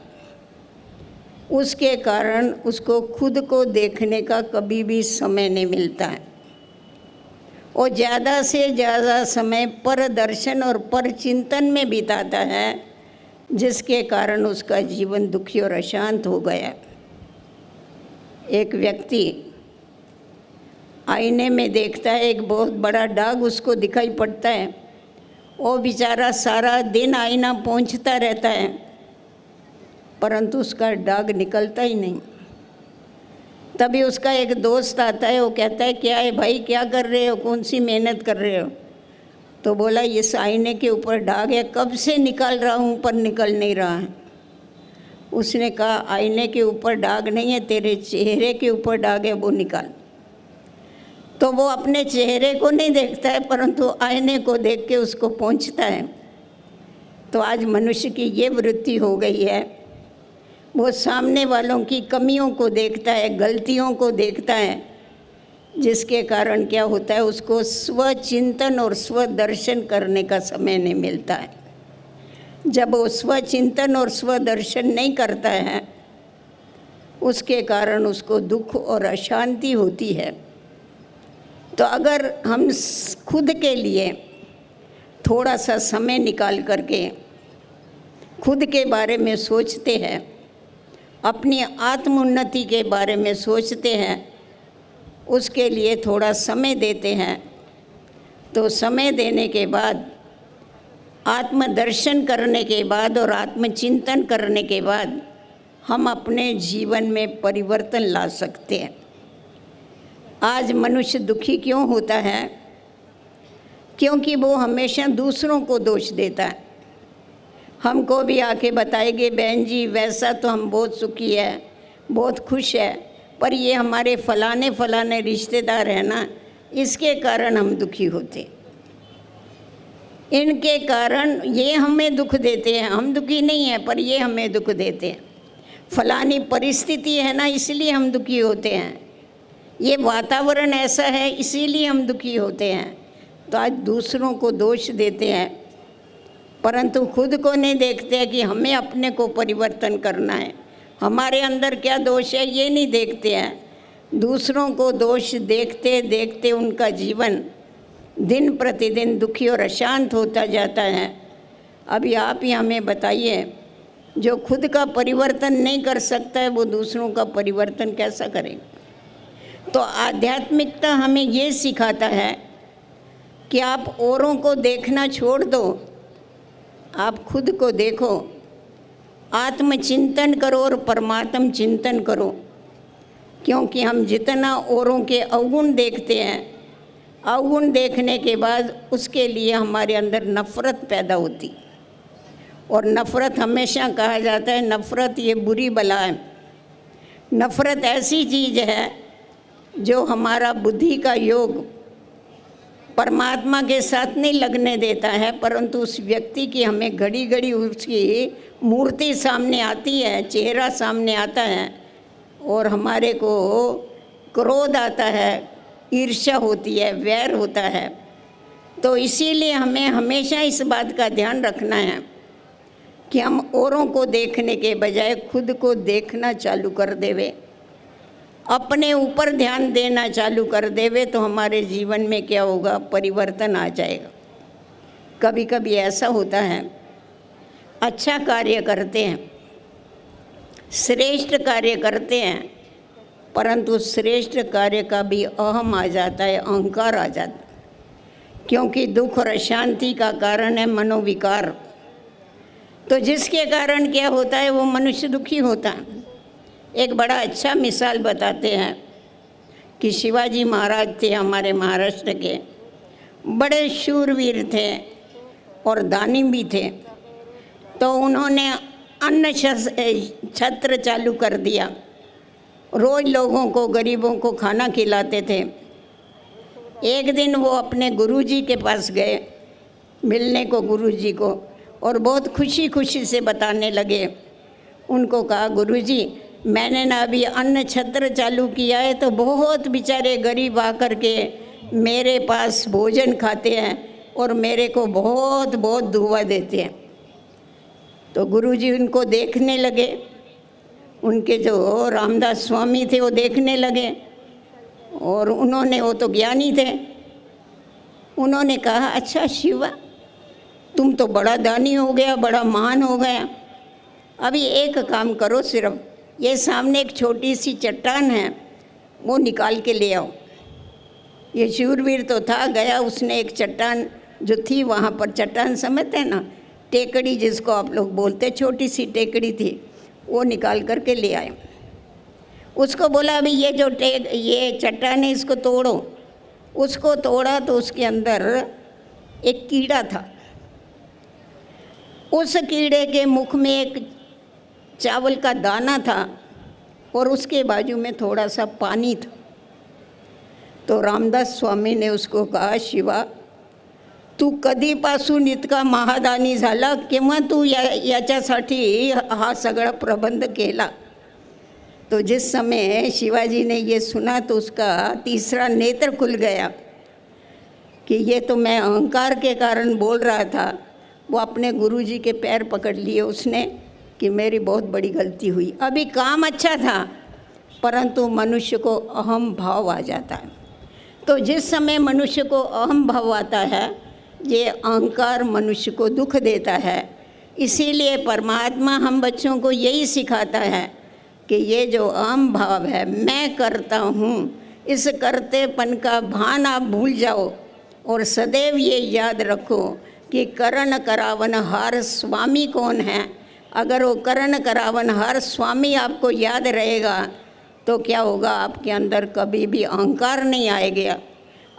उसके कारण उसको खुद को देखने का कभी भी समय नहीं मिलता है। और ज़्यादा से ज़्यादा समय पर दर्शन और पर चिंतन में बिताता है, जिसके कारण उसका जीवन दुखी और अशांत हो गया। एक व्यक्ति आईने में देखता है, एक बहुत बड़ा दाग उसको दिखाई पड़ता है। वो बेचारा सारा दिन आईना पोंछता रहता है, परंतु उसका दाग निकलता ही नहीं। तभी उसका एक दोस्त आता है, वो कहता है क्या है भाई, क्या कर रहे हो, कौन सी मेहनत कर रहे हो? तो बोला इस आईने के ऊपर दाग है, कब से निकाल रहा हूँ पर निकल नहीं रहा है। उसने कहा आईने के ऊपर दाग नहीं है, तेरे चेहरे के ऊपर दाग है, वो निकाल। तो वो अपने चेहरे को नहीं देखता है, परंतु आईने को देख के उसको पोंछता है। तो आज मनुष्य की ये वृत्ति हो गई है, वो सामने वालों की कमियों को देखता है, गलतियों को देखता है, जिसके कारण क्या होता है, उसको स्वचिंतन और स्वदर्शन करने का समय नहीं मिलता है। जब वो स्वचिंतन और स्वदर्शन नहीं करता है, उसके कारण उसको दुख और अशांति होती है। तो अगर हम खुद के लिए थोड़ा सा समय निकाल करके खुद के बारे में सोचते हैं, अपनी आत्मोन्नति के बारे में सोचते हैं, उसके लिए थोड़ा समय देते हैं, तो समय देने के बाद, आत्मदर्शन करने के बाद और आत्मचिंतन करने के बाद हम अपने जीवन में परिवर्तन ला सकते हैं। आज मनुष्य दुखी क्यों होता है? क्योंकि वो हमेशा दूसरों को दोष देता है। हमको भी आके बताएंगे बहन जी वैसा तो हम बहुत सुखी है, बहुत खुश है, पर ये हमारे फलाने फलाने रिश्तेदार हैं ना, इसके कारण हम दुखी होते, इनके कारण ये हमें दुख देते हैं। हम दुखी नहीं हैं, पर ये हमें दुख देते हैं। फलानी परिस्थिति है ना, इसलिए हम दुखी होते हैं। ये वातावरण ऐसा है, इसीलिए हम दुखी होते हैं। तो आज दूसरों को दोष देते हैं, परंतु खुद को नहीं देखते हैं कि हमें अपने को परिवर्तन करना है, हमारे अंदर क्या दोष है ये नहीं देखते हैं। दूसरों को दोष देखते देखते उनका जीवन दिन प्रतिदिन दुखी और अशांत होता जाता है। अभी आप ही हमें बताइए, जो खुद का परिवर्तन नहीं कर सकता है वो दूसरों का परिवर्तन कैसा करेगा? तो आध्यात्मिकता हमें ये सिखाता है कि आप औरों को देखना छोड़ दो, आप खुद को देखो, आत्मचिंतन करो और परमात्म चिंतन करो। क्योंकि हम जितना औरों के अवगुण देखते हैं, अवगुण देखने के बाद उसके लिए हमारे अंदर नफ़रत पैदा होती। और नफ़रत हमेशा कहा जाता है नफ़रत ये बुरी बला है। नफ़रत ऐसी चीज़ है जो हमारा बुद्धि का योग परमात्मा के साथ नहीं लगने देता है, परंतु उस व्यक्ति की हमें घड़ी घड़ी उसकी मूर्ति सामने आती है, चेहरा सामने आता है और हमारे को क्रोध आता है, ईर्ष्या होती है, वैर होता है। तो इसीलिए हमें हमेशा इस बात का ध्यान रखना है कि हम औरों को देखने के बजाय खुद को देखना चालू कर देवे, अपने ऊपर ध्यान देना चालू कर देवे, तो हमारे जीवन में क्या होगा, परिवर्तन आ जाएगा। कभी कभी ऐसा होता है, अच्छा कार्य करते हैं, श्रेष्ठ कार्य करते हैं, परंतु श्रेष्ठ कार्य का भी अहम आ जाता है, अहंकार आ जाता है। क्योंकि दुख और अशांति का कारण है मनोविकार। तो जिसके कारण क्या होता है, वो मनुष्य दुखी होता है। एक बड़ा अच्छा मिसाल बताते हैं कि शिवाजी महाराज थे हमारे महाराष्ट्र के, बड़े शूरवीर थे और दानी भी थे। तो उन्होंने अन्न छत्र चालू कर दिया। रोज़ लोगों को, गरीबों को खाना खिलाते थे। एक दिन वो अपने गुरुजी के पास गए मिलने को, गुरुजी को, और बहुत खुशी खुशी से बताने लगे। उनको कहा, गुरुजी मैंने ना अभी अन्न छत्र चालू किया है, तो बहुत बेचारे गरीब आकर के मेरे पास भोजन खाते हैं और मेरे को बहुत बहुत दुआ देते हैं। तो गुरुजी उनको देखने लगे, उनके जो रामदास स्वामी थे वो देखने लगे, और उन्होंने, वो तो ज्ञानी थे, उन्होंने कहा, अच्छा शिवा, तुम तो बड़ा दानी हो गया, बड़ा महान हो गया। अभी एक काम करो, सिर्फ ये सामने एक छोटी सी चट्टान है, वो निकाल के ले आओ। ये शूरवीर तो था, गया, उसने एक चट्टान जो थी वहाँ पर, चट्टान समझते हैं ना, टेकड़ी जिसको आप लोग बोलते, छोटी सी टेकड़ी थी, वो निकाल करके ले आए। उसको बोला, अभी ये जो ये चट्टान है इसको तोड़ो। उसको तोड़ा तो उसके अंदर एक कीड़ा था। उस कीड़े के मुख में एक चावल का दाना था और उसके बाजू में थोड़ा सा पानी था। तो रामदास स्वामी ने उसको कहा, शिवा, तू कधीपासून इतका महादानी झाला, केव्हा तू याच्यासाठी हा सगळा प्रबंध केला? तो जिस समय शिवाजी ने ये सुना तो उसका तीसरा नेत्र खुल गया कि ये तो मैं अहंकार के कारण बोल रहा था। वो अपने गुरुजी के पैर पकड़ लिए उसने कि मेरी बहुत बड़ी गलती हुई। अभी काम अच्छा था, परंतु मनुष्य को अहम भाव आ जाता है। तो जिस समय मनुष्य को अहम भाव आता है, ये अहंकार मनुष्य को दुख देता है। इसीलिए परमात्मा हम बच्चों को यही सिखाता है कि ये जो अहम भाव है, मैं करता हूँ, इस करतेपन का भान आप भूल जाओ और सदैव ये याद रखो कि करण करावन हार स्वामी कौन है। अगर वो करण करावन हार स्वामी आपको याद रहेगा तो क्या होगा, आपके अंदर कभी भी अहंकार नहीं आएगा,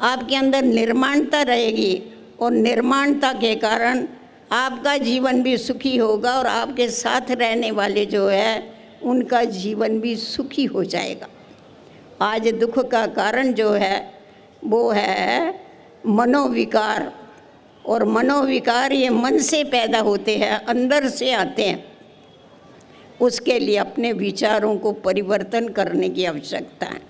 आपके अंदर निर्माणता रहेगी, और निर्माणता के कारण आपका जीवन भी सुखी होगा और आपके साथ रहने वाले जो है उनका जीवन भी सुखी हो जाएगा। आज दुख का कारण जो है वो है मनोविकार, और मनोविकार ये मन से पैदा होते हैं, अंदर से आते हैं। उसके लिए अपने विचारों को परिवर्तन करने की आवश्यकता है।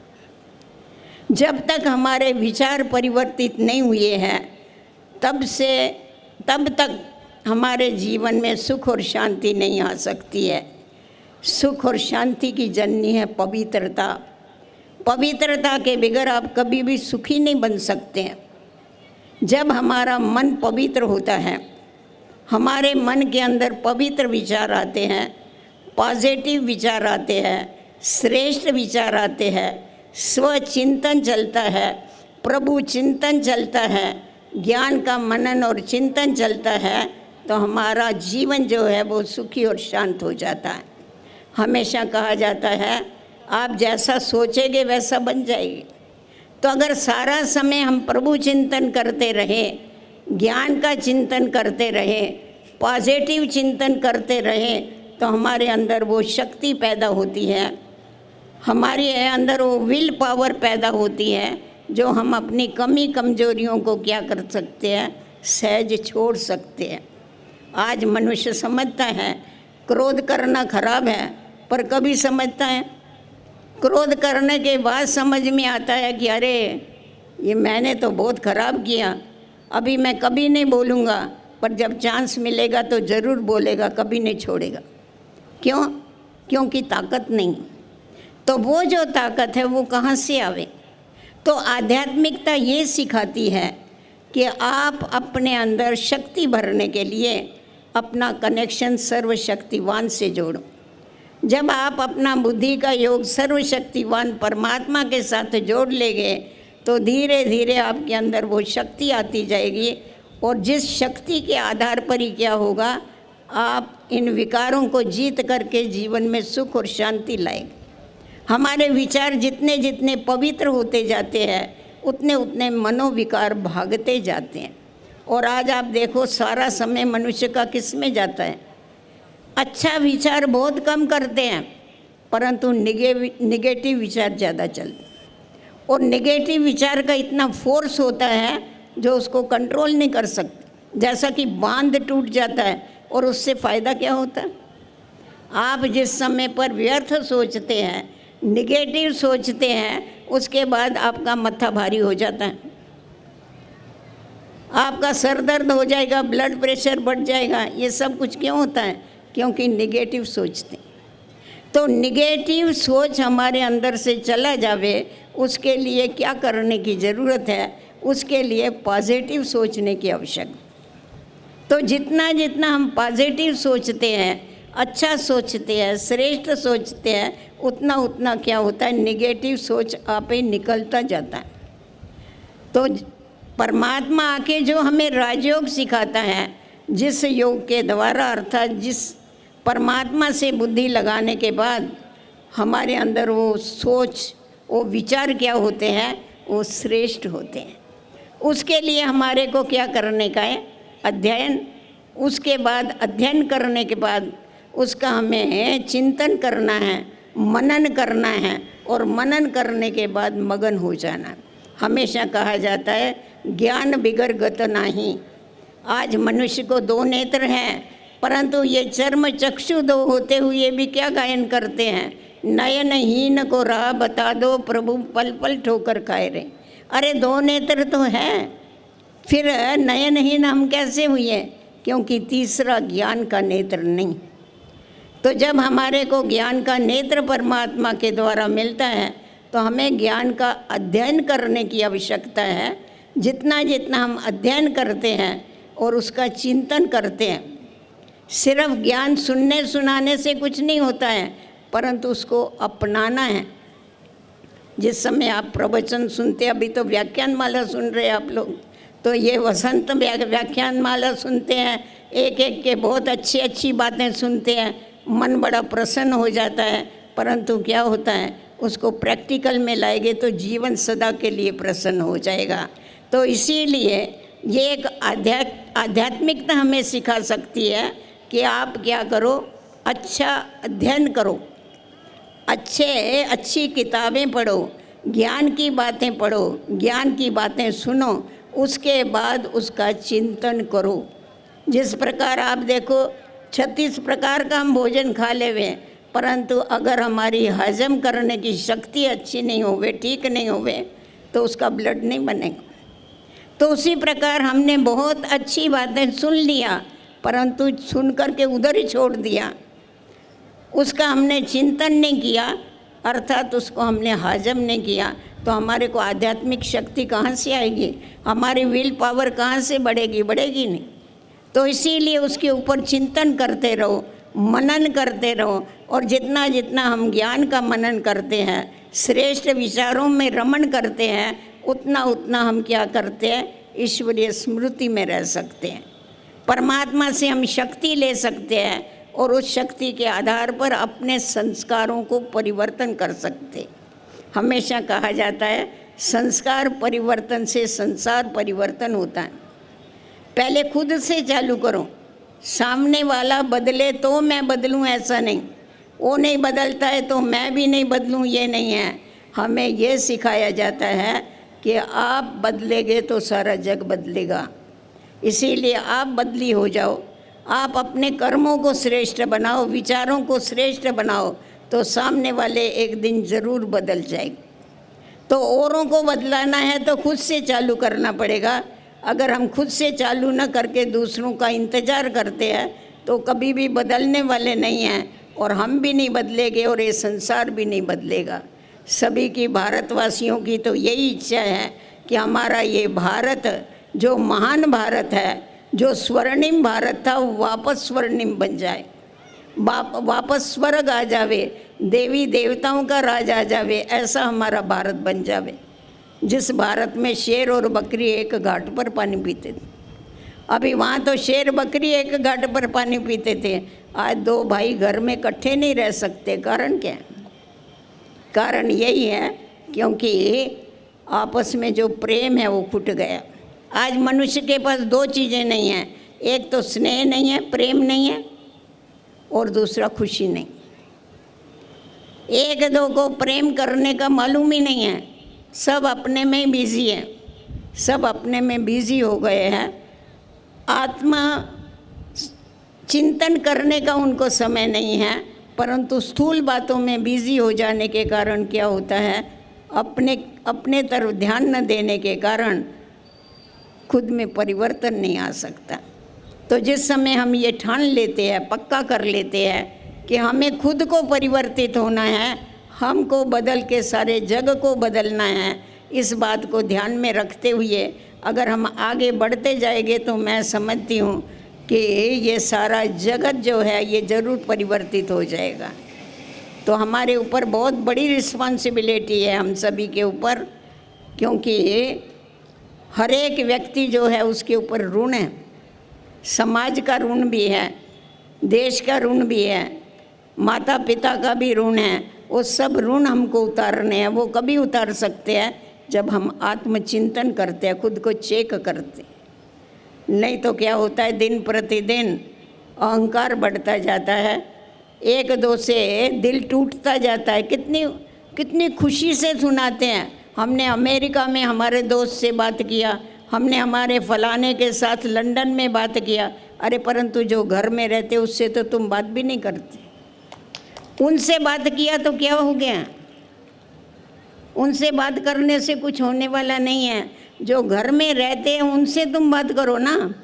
जब तक हमारे विचार परिवर्तित नहीं हुए हैं तब तक हमारे जीवन में सुख और शांति नहीं आ सकती है। सुख और शांति की जननी है पवित्रता। पवित्रता के बगैर आप कभी भी सुखी नहीं बन सकते हैं। जब हमारा मन पवित्र होता है, हमारे मन के अंदर पवित्र विचार आते हैं, पॉजिटिव विचार आते हैं, श्रेष्ठ विचार आते हैं, स्वचिंतन चलता है, प्रभु चिंतन चलता है, ज्ञान का मनन और चिंतन चलता है, तो हमारा जीवन जो है वो सुखी और शांत हो जाता है। हमेशा कहा जाता है आप जैसा सोचेंगे वैसा बन जाएगी। तो अगर सारा समय हम प्रभु चिंतन करते रहे, ज्ञान का चिंतन करते रहे, पॉजिटिव चिंतन करते रहे, तो हमारे अंदर वो शक्ति पैदा होती है, हमारे अंदर वो विल पावर पैदा होती है, जो हम अपनी कमी कमजोरियों को क्या कर सकते हैं, सहज छोड़ सकते हैं। आज मनुष्य समझता है क्रोध करना खराब है, पर कभी समझता है क्रोध करने के बाद समझ में आता है कि अरे ये मैंने तो बहुत खराब किया, अभी मैं कभी नहीं बोलूँगा, पर जब चांस मिलेगा तो ज़रूर बोलेगा, कभी नहीं छोड़ेगा। क्यों? क्योंकि ताकत नहीं। तो वो जो ताकत है वो कहाँ से आवे? तो आध्यात्मिकता ये सिखाती है कि आप अपने अंदर शक्ति भरने के लिए अपना कनेक्शन सर्वशक्तिवान से जोड़ो। जब आप अपना बुद्धि का योग सर्वशक्तिवान परमात्मा के साथ जोड़ लेंगे तो धीरे धीरे आपके अंदर वो शक्ति आती जाएगी, और जिस शक्ति के आधार पर ही क्या होगा, आप इन विकारों को जीत करके जीवन में सुख और शांति लाएंगे। हमारे विचार जितने जितने पवित्र होते जाते हैं उतने उतने मनोविकार भागते जाते हैं। और आज आप देखो सारा समय मनुष्य का किस में जाता है? अच्छा विचार बहुत कम करते हैं, परंतु निगेटिव विचार ज़्यादा चलते हैं। और नेगेटिव विचार का इतना फोर्स होता है जो उसको कंट्रोल नहीं कर सकते। जैसा कि बांध टूट जाता है और उससे फ़ायदा क्या होता है? आप जिस समय पर व्यर्थ सोचते हैं, निगेटिव सोचते हैं, उसके बाद आपका मत्था भारी हो जाता है, आपका सर दर्द हो जाएगा, ब्लड प्रेशर बढ़ जाएगा। ये सब कुछ क्यों होता है? क्योंकि निगेटिव सोचते हैं। तो निगेटिव सोच हमारे अंदर से चला जावे, उसके लिए क्या करने की ज़रूरत है? उसके लिए पॉजिटिव सोचने की आवश्यकता। तो जितना जितना हम पॉजिटिव सोचते हैं, अच्छा सोचते हैं, श्रेष्ठ सोचते हैं, उतना उतना क्या होता है? निगेटिव सोच आप ही निकलता जाता है। तो परमात्मा आके जो हमें राजयोग सिखाता है, जिस योग के द्वारा अर्थात जिस परमात्मा से बुद्धि लगाने के बाद हमारे अंदर वो सोच, वो विचार क्या होते हैं? वो श्रेष्ठ होते हैं। उसके लिए हमारे को क्या करने का है? अध्ययन। उसके बाद अध्ययन करने के बाद उसका हमें चिंतन करना है, मनन करना है, और मनन करने के बाद मगन हो जाना। हमेशा कहा जाता है ज्ञान बिगर गत नाही। आज मनुष्य को 2 नेत्र हैं, परंतु ये चर्म चक्षु 2 होते हुए भी क्या गायन करते हैं? नयनहीन को राह बता दो प्रभु, पल पल ठोकर खाए रे। अरे 2 नेत्र तो हैं, फिर नयनहीन हम कैसे हुए? क्योंकि तीसरा ज्ञान का नेत्र नहीं। तो जब हमारे को ज्ञान का नेत्र परमात्मा के द्वारा मिलता है, तो हमें ज्ञान का अध्ययन करने की आवश्यकता है। जितना जितना हम अध्ययन करते हैं और उसका चिंतन करते हैं, सिर्फ ज्ञान सुनने सुनाने से कुछ नहीं होता है, परंतु उसको अपनाना है। जिस समय आप प्रवचन सुनते, अभी तो व्याख्यान माला सुन रहे हैं आप लोग, तो ये वसंत व्याख्यान माला सुनते हैं, एक एक के बहुत अच्छी अच्छी बातें सुनते हैं, मन बड़ा प्रसन्न हो जाता है। परंतु क्या होता है? उसको प्रैक्टिकल में लाएंगे तो जीवन सदा के लिए प्रसन्न हो जाएगा। तो इसीलिए ये एक आध्यात्मिकता हमें सिखा सकती है कि आप क्या करो? अच्छा अध्ययन करो, अच्छी किताबें पढ़ो, ज्ञान की बातें पढ़ो, ज्ञान की बातें सुनो, उसके बाद उसका चिंतन करो। जिस प्रकार आप देखो 36 प्रकार का हम भोजन खा लेवे, परंतु अगर हमारी हजम करने की शक्ति अच्छी नहीं होवे, ठीक नहीं होवे, तो उसका ब्लड नहीं बनेगा। तो उसी प्रकार हमने बहुत अच्छी बातें सुन लिया, परंतु सुन कर के उधर ही छोड़ दिया, उसका हमने चिंतन नहीं किया, अर्थात उसको हमने हजम नहीं किया, तो हमारे को आध्यात्मिक शक्ति कहाँ से आएगी? हमारी विल पावर कहाँ से बढ़ेगी? बढ़ेगी नहीं। तो इसीलिए उसके ऊपर चिंतन करते रहो, मनन करते रहो, और जितना जितना हम ज्ञान का मनन करते हैं, श्रेष्ठ विचारों में रमण करते हैं, उतना उतना हम क्या करते हैं? ईश्वरीय स्मृति में रह सकते हैं। परमात्मा से हम शक्ति ले सकते हैं और उस शक्ति के आधार पर अपने संस्कारों को परिवर्तन कर सकते। हमेशा कहा जाता है संस्कार परिवर्तन से संसार परिवर्तन होता है। पहले खुद से चालू करो, सामने वाला बदले तो मैं बदलूं ऐसा नहीं, वो नहीं बदलता है तो मैं भी नहीं बदलूं, ये नहीं है। हमें ये सिखाया जाता है कि आप बदलेंगे तो सारा जग बदलेगा। इसीलिए आप बदली हो जाओ, आप अपने कर्मों को श्रेष्ठ बनाओ, विचारों को श्रेष्ठ बनाओ, तो सामने वाले एक दिन ज़रूर बदल जाएंगे। तो औरों को बदलाना है तो खुद से चालू करना पड़ेगा। अगर हम खुद से चालू न करके दूसरों का इंतज़ार करते हैं तो कभी भी बदलने वाले नहीं हैं, और हम भी नहीं बदलेंगे और ये संसार भी नहीं बदलेगा। सभी की, भारतवासियों की तो यही इच्छा है कि हमारा ये भारत जो महान भारत है, जो स्वर्णिम भारत था, वो वापस स्वर्णिम बन जाए, वापस स्वर्ग आ जावे, देवी देवताओं का राज आ जावे, ऐसा हमारा भारत बन जावे। जिस भारत में शेर और बकरी एक घाट पर पानी पीते थे, अभी वहाँ तो शेर बकरी एक घाट पर पानी पीते थे, आज 2 भाई घर में इकट्ठे नहीं रह सकते। कारण क्या है? कारण यही है क्योंकि आपस में जो प्रेम है वो फूट गया। आज मनुष्य के पास 2 चीज़ें नहीं हैं, एक तो स्नेह नहीं है, प्रेम नहीं है, और दूसरा खुशी नहीं। एक दो को प्रेम करने का मालूम ही नहीं है, सब अपने में ही बिजी हैं, सब अपने में बिजी हो गए हैं। आत्मा चिंतन करने का उनको समय नहीं है, परंतु स्थूल बातों में बिजी हो जाने के कारण क्या होता है, अपने तरफ ध्यान न देने के कारण खुद में परिवर्तन नहीं आ सकता। तो जिस समय हम ये ठान लेते हैं, पक्का कर लेते हैं कि हमें खुद को परिवर्तित होना है, हमको बदल के सारे जग को बदलना है, इस बात को ध्यान में रखते हुए अगर हम आगे बढ़ते जाएंगे तो मैं समझती हूँ कि ये सारा जगत जो है ये ज़रूर परिवर्तित हो जाएगा। तो हमारे ऊपर बहुत बड़ी रिस्पॉन्सिबिलिटी है हम सभी के ऊपर, क्योंकि हर एक व्यक्ति जो है उसके ऊपर ऋण है, समाज का ऋण भी है, देश का ऋण भी है, माता पिता का भी ऋण है। वो सब ऋण हमको उतारने हैं। वो कभी उतार सकते हैं जब हम आत्मचिंतन करते हैं, खुद को चेक करते हैं। नहीं तो क्या होता है, दिन प्रतिदिन अहंकार बढ़ता जाता है, एक दो से दिल टूटता जाता है। कितनी खुशी से सुनाते हैं, हमने अमेरिका में हमारे दोस्त से बात किया, हमने हमारे फलाने के साथ लंदन में बात किया। अरे परंतु जो घर में रहते उससे तो तुम बात भी नहीं करते। उनसे बात किया तो क्या हो गया, उनसे बात करने से कुछ होने वाला नहीं है। जो घर में रहते हैं उनसे तुम बात करो ना।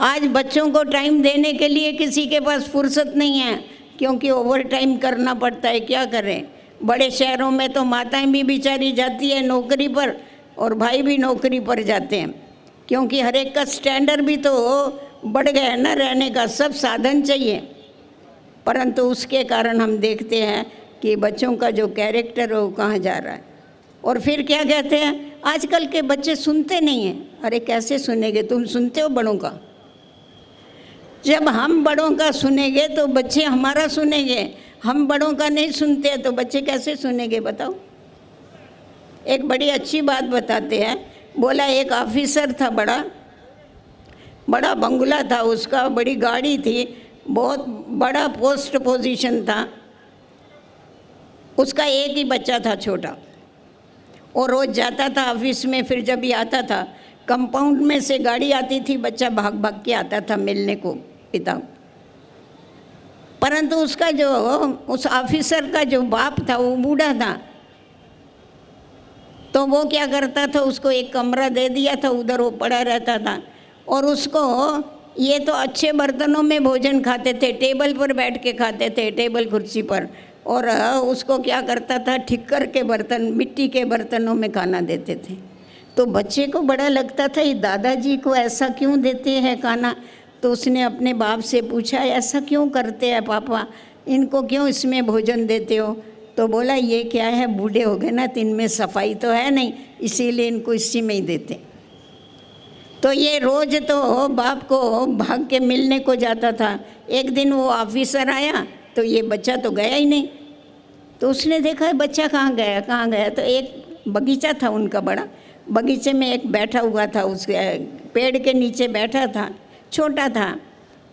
आज बच्चों को टाइम देने के लिए किसी के पास फुर्सत नहीं है, क्योंकि ओवर टाइम करना पड़ता है। क्या करें, बड़े शहरों में तो माताएं भी बेचारी जाती है नौकरी पर और भाई भी नौकरी पर जाते हैं, क्योंकि हर एक का स्टैंडर्ड भी तो बढ़ गया है ना रहने का, सब साधन चाहिए। परंतु उसके कारण हम देखते हैं कि बच्चों का जो कैरेक्टर है वो कहाँ जा रहा है। और फिर क्या कहते हैं, आजकल के बच्चे सुनते नहीं हैं। अरे कैसे सुनेंगे, तुम सुनते हो बड़ों का? जब हम बड़ों का सुनेंगे तो बच्चे हमारा सुनेंगे, हम बड़ों का नहीं सुनते तो बच्चे कैसे सुनेंगे बताओ। एक बड़ी अच्छी बात बताते हैं, बोला एक ऑफिसर था, बड़ा बंगला था उसका, बड़ी गाड़ी थी, बहुत बड़ा पोस्ट पोजीशन था। उसका एक ही बच्चा था छोटा, और रोज़ जाता था ऑफिस में। फिर जब भी आता था, कंपाउंड में से गाड़ी आती थी, बच्चा भाग भाग के आता था मिलने को पिता। परंतु उसका जो उस ऑफिसर का जो बाप था वो बूढ़ा था, तो वो क्या करता था, उसको एक कमरा दे दिया था, उधर वो पड़ा रहता था। और उसको ये तो अच्छे बर्तनों में भोजन खाते थे, टेबल पर बैठ के खाते थे, टेबल कुर्सी पर। और उसको क्या करता था, ठिक्कर के बर्तन, मिट्टी के बर्तनों में खाना देते थे। तो बच्चे को बड़ा लगता था ये दादाजी को ऐसा क्यों देते हैं खाना। तो उसने अपने बाप से पूछा, ऐसा क्यों करते हैं पापा, इनको क्यों इसमें भोजन देते हो? तो बोला ये क्या है, बूढ़े हो गए ना तो इनमें सफाई तो है नहीं, इसीलिए इनको इसी में ही देते। तो ये रोज़ तो बाप को भाग के मिलने को जाता था। एक दिन वो ऑफिसर आया तो ये बच्चा तो गया ही नहीं। तो उसने देखा है बच्चा कहाँ गया। तो एक बगीचा था उनका बड़ा, बगीचे में एक बैठा हुआ था, उस पेड़ के नीचे बैठा था, छोटा था,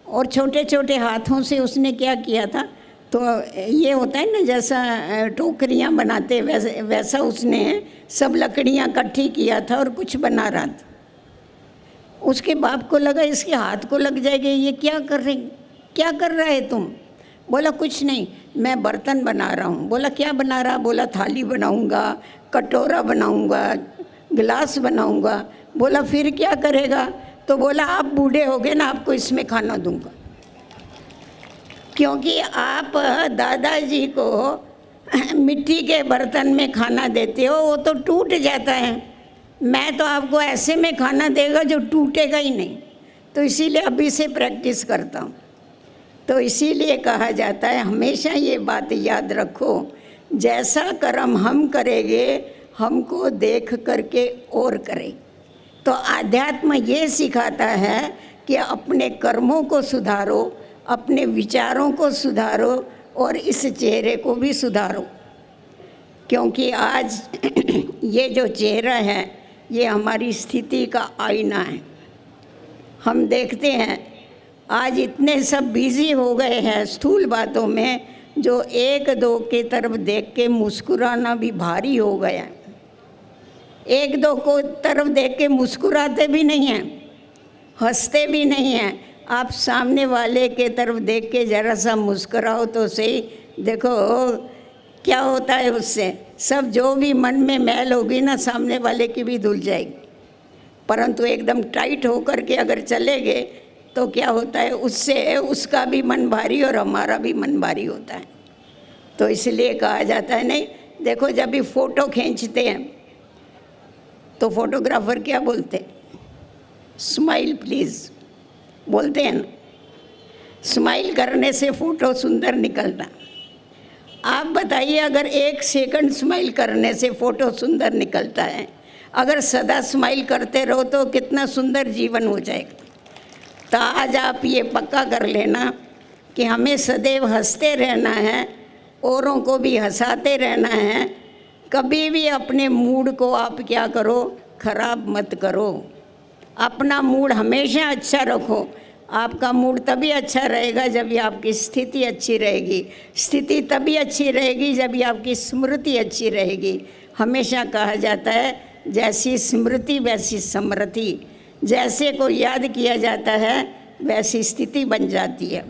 और छोटे छोटे हाथों से उसने क्या किया था, तो ये होता है ना जैसा टोकरियाँ बनाते वैसा उसने सब लकड़ियाँ इकट्ठी किया था और कुछ बना रहा था। उसके बाप को लगा इसके हाथ को लग जाएगा, ये क्या कर रहा है तुम? बोला कुछ नहीं, मैं बर्तन बना रहा हूँ। बोला क्या बना रहा? बोला थाली बनाऊँगा, कटोरा बनाऊँगा, गिलास बनाऊँगा। बोला फिर क्या करेगा? तो बोला आप बूढ़े हो गए ना, आपको इसमें खाना दूँगा, क्योंकि आप दादाजी को मिट्टी के बर्तन में खाना देते हो, वो तो टूट जाता है। मैं तो आपको ऐसे में खाना देगा जो टूटेगा ही नहीं। तो इसीलिए अभी से प्रैक्टिस करता हूँ। तो इसीलिए कहा जाता है, हमेशा ये बात याद रखो, जैसा कर्म हम करेंगे हमको देख करके और करें। तो आध्यात्म ये सिखाता है कि अपने कर्मों को सुधारो, अपने विचारों को सुधारो और इस चेहरे को भी सुधारो, क्योंकि आज ये जो चेहरा है ये हमारी स्थिति का आईना है। हम देखते हैं आज इतने सब बिजी हो गए हैं स्थूल बातों में, जो एक दो की तरफ देख के मुस्कुराना भी भारी हो गया है। एक दो को तरफ देख के मुस्कुराते भी नहीं हैं, हंसते भी नहीं हैं। आप सामने वाले के तरफ देख के ज़रा सा मुस्कुराओ तो सही, देखो क्या होता है उससे। सब जो भी मन में मैल होगी ना, सामने वाले की भी धुल जाएगी। परंतु एकदम टाइट होकर के अगर चले गए तो क्या होता है, उससे उसका भी मन भारी और हमारा भी मन भारी होता है। तो इसलिए कहा जाता है, नहीं देखो जब भी फ़ोटो खींचते हैं तो फोटोग्राफर क्या बोलते हैं, स्माइल प्लीज़ बोलते हैं ना। स्माइल करने से फ़ोटो सुंदर निकलना। आप बताइए, अगर 1 सेकंड स्माइल करने से फ़ोटो सुंदर निकलता है, अगर सदा स्माइल करते रहो तो कितना सुंदर जीवन हो जाएगा। तो आज आप ये पक्का कर लेना कि हमें सदैव हंसते रहना है, औरों को भी हंसाते रहना है। कभी भी अपने मूड को आप क्या करो, खराब मत करो। अपना मूड हमेशा अच्छा रखो। आपका मूड तभी अच्छा रहेगा जब भी आपकी स्थिति अच्छी रहेगी। स्थिति तभी अच्छी रहेगी जब भी आपकी स्मृति अच्छी रहेगी। हमेशा कहा जाता है, जैसी स्मृति वैसी समृद्धि। जैसे को याद किया जाता है वैसी स्थिति बन जाती है।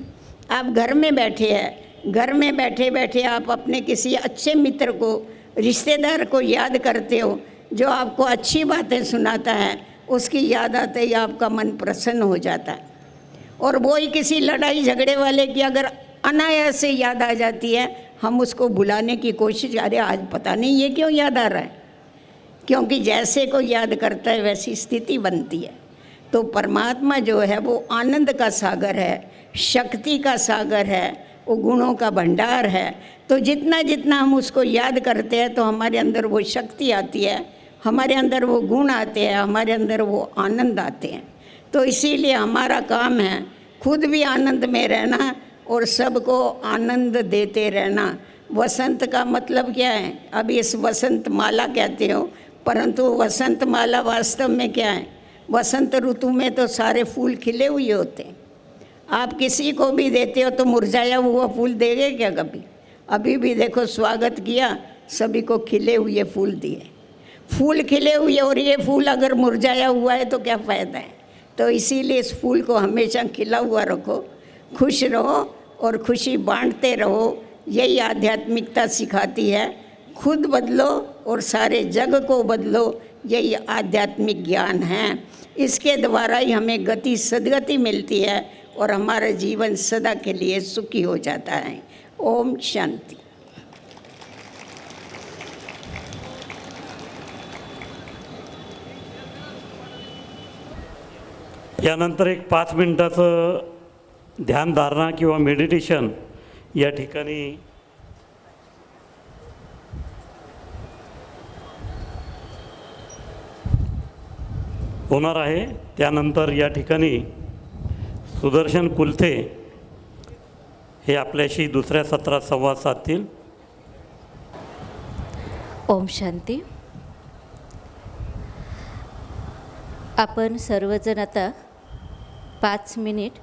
आप घर में बैठे हैं, घर में बैठे बैठे आप अपने किसी अच्छे मित्र को, रिश्तेदार को याद करते हो, जो आपको अच्छी बातें सुनाता है, उसकी याद आते ही आपका मन प्रसन्न हो जाता है। और वो ही किसी लड़ाई झगड़े वाले की अगर अनायास से याद आ जाती है, हम उसको भुलाने की कोशिश, अरे आज पता नहीं ये क्यों याद आ रहा है। क्योंकि जैसे को याद करता है वैसी स्थिति बनती है। तो परमात्मा जो है वो आनंद का सागर है, शक्ति का सागर है, वो गुणों का भंडार है। तो जितना जितना हम उसको याद करते हैं तो हमारे अंदर वो शक्ति आती है, हमारे अंदर वो गुण आते हैं, हमारे अंदर वो आनंद आते हैं। तो इसीलिए हमारा काम है खुद भी आनंद में रहना और सबको आनंद देते रहना। वसंत का मतलब क्या है? अब इस वसंत माला कहते हो, परंतु वसंत माला वास्तव में क्या है? वसंत ऋतु में तो सारे फूल खिले हुए होते हैं। आप किसी को भी देते हो तो मुरझाया हुआ फूल देंगे क्या कभी? अभी भी देखो स्वागत किया, सभी को खिले हुए फूल दिए। फूल खिले हुए और ये फूल अगर मुरझाया हुआ है तो क्या फ़ायदा है? तो इसीलिए इस फूल को हमेशा खिला हुआ रखो, खुश रहो और खुशी बांटते रहो। यही आध्यात्मिकता सिखाती है। खुद बदलो और सारे जग को बदलो, यही आध्यात्मिक ज्ञान है। इसके द्वारा ही हमें गति सद्गति मिलती है और हमारा जीवन सदा के लिए सुखी हो जाता है। ओम शांति। यानंतर एक 5 मिनिटाचं ध्यानधारणा किंवा मेडिटेशन या ठिकाणी होणार आहे। त्यानंतर या ठिकाणी सुदर्शन कुलथे हे आपल्याशी दुसऱ्या सत्रात संवाद साधतील। ओम शांती। आपण सर्वजण आता 5 मिनिट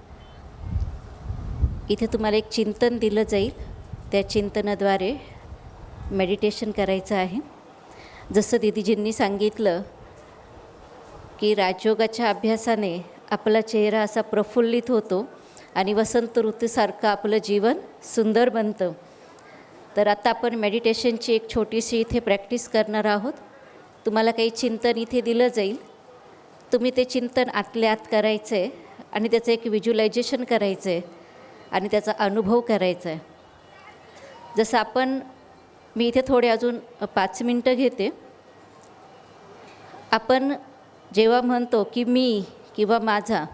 इथे तुम्हाला एक चिंतन दिलं जाईल, त्या चिंतनाद्वारे मेडिटेशन करायचं आहे। जसं दीदीजींनी सांगितलं की राजयोगाच्या अभ्यासाने आपला चेहरा असा प्रफुल्लित होतो आणि वसंत ऋतूसारखं आपलं जीवन सुंदर बनतं। तर आता आपण मेडिटेशनची एक छोटीशी इथे प्रॅक्टिस करणार आहोत। तुम्हाला काही चिंतन इथे दिलं जाईल, तुम्ही ते चिंतन आतल्या आत करायचं आहे आणि त्याचं एक व्हिज्युअलायझेशन करायचं आहे आणि त्याचा अनुभव करायचा आहे। जसं मी इथे थोडे अजून 5 मिनटं घेते। आपण जेव्हा म्हणतो की मी किंवा माझा,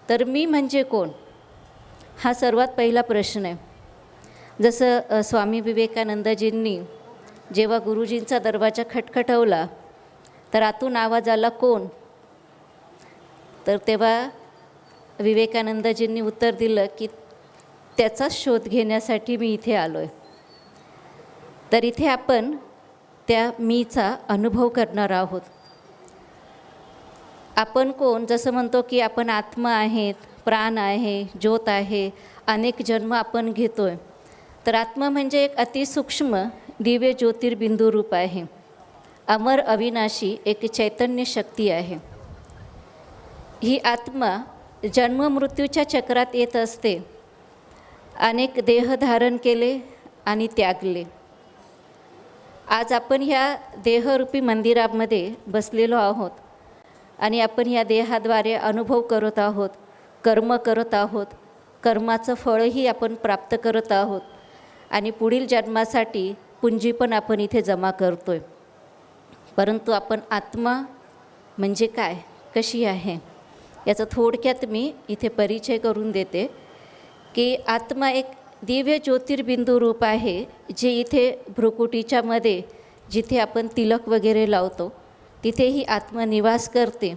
तर मी म्हणजे कोण हा सर्वात पहिला प्रश्न आहे। जसं स्वामी विवेकानंदजींनी जेव्हा गुरुजींचा दरवाजा खटखटवला तर आतून आवाज आला कोण? तर तेव्हा विवेकानंदजींनी उत्तर दिलं की त्याचा शोध घेण्यासाठी मी इथे आलो आहे। तर इथे आपण त्या मीचा अनुभव करणार आहोत। आपण कोण? जसं म्हणतो की आपण आत्मा आहेत, प्राण आहे, ज्योत आहे, अनेक जन्म आपण घेतो आहे. तर आत्मा म्हणजे एक अतिसूक्ष्म दिव्य ज्योतिर्बिंदू रूप आहे. अमर अविनाशी एक चैतन्य शक्ती आहे. ही आत्मा जन्ममृत्यूच्या चक्रात येत असते. अनेक देह धारण केले आणि त्यागले. आज आपण ह्या देहरूपी मंदिरामध्ये बसलेलो आहोत आणि आपण ह्या देहाद्वारे अनुभव करत आहोत, कर्म करत आहोत. कर्माचं फळही आपण प्राप्त करत आहोत आणि पुढील जन्मासाठी पुंजी पण आपण इथे जमा करतो आहे. परंतु आपण आत्मा म्हणजे काय, कशी आहे, याचा थोडक्यात मी इथे परिचय करून देते की आत्मा एक दिव्य ज्योतिर्बिंदू रूप आहे, जे इथे भ्रुकुटीच्या मध्ये जिथे आपण तिलक वगैरे लावतो तिथे ही आत्मा निवास करते.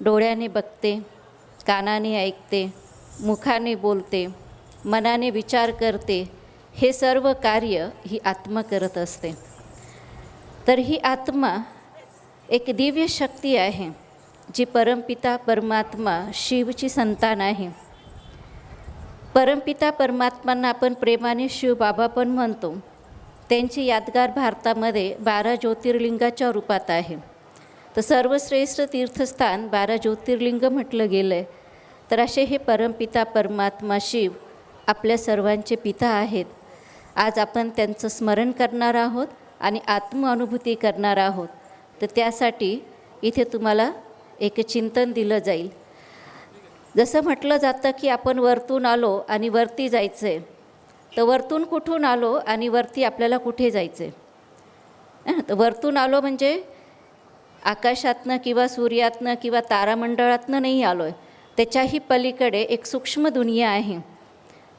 डोळ्याने बघते, कानाने ऐकते, मुखाने बोलते, मनाने विचार करते. हे सर्व कार्य ही आत्मा करत असते. तर ही आत्मा एक दिव्य शक्ती आहे, जी परमपिता परमात्मा शिवची संतान आहे. परमपिता परमात्मांना आपण प्रेमाने शिवबाबा पण म्हणतो. त्यांची यादगार भारतामध्ये 12 ज्योतिर्लिंगाच्या रूपात आहे. तर सर्वश्रेष्ठ तीर्थस्थान 12 ज्योतिर्लिंग म्हटलं गेलं आहे. तर असे हे परमपिता परमात्मा शिव आपल्या सर्वांचे पिता आहेत. आज आपण त्यांचं स्मरण करणार आहोत आणि आत्मअनुभूती करणार आहोत. तर त्यासाठी इथे तुम्हाला एक चिंतन दिलं जाईल. जसं म्हटलं जातं की आपण वरतून आलो आणि वरती जायचं आहे. तर वरतून कुठून आलो आणि वरती आपल्याला कुठे जायचं आहे? तर वरतून आलो म्हणजे आकाशातनं किंवा सूर्यातनं किंवा तारामंडळातनं नाही आलो आहे. त्याच्याही पलीकडे एक सूक्ष्म दुनिया आहे.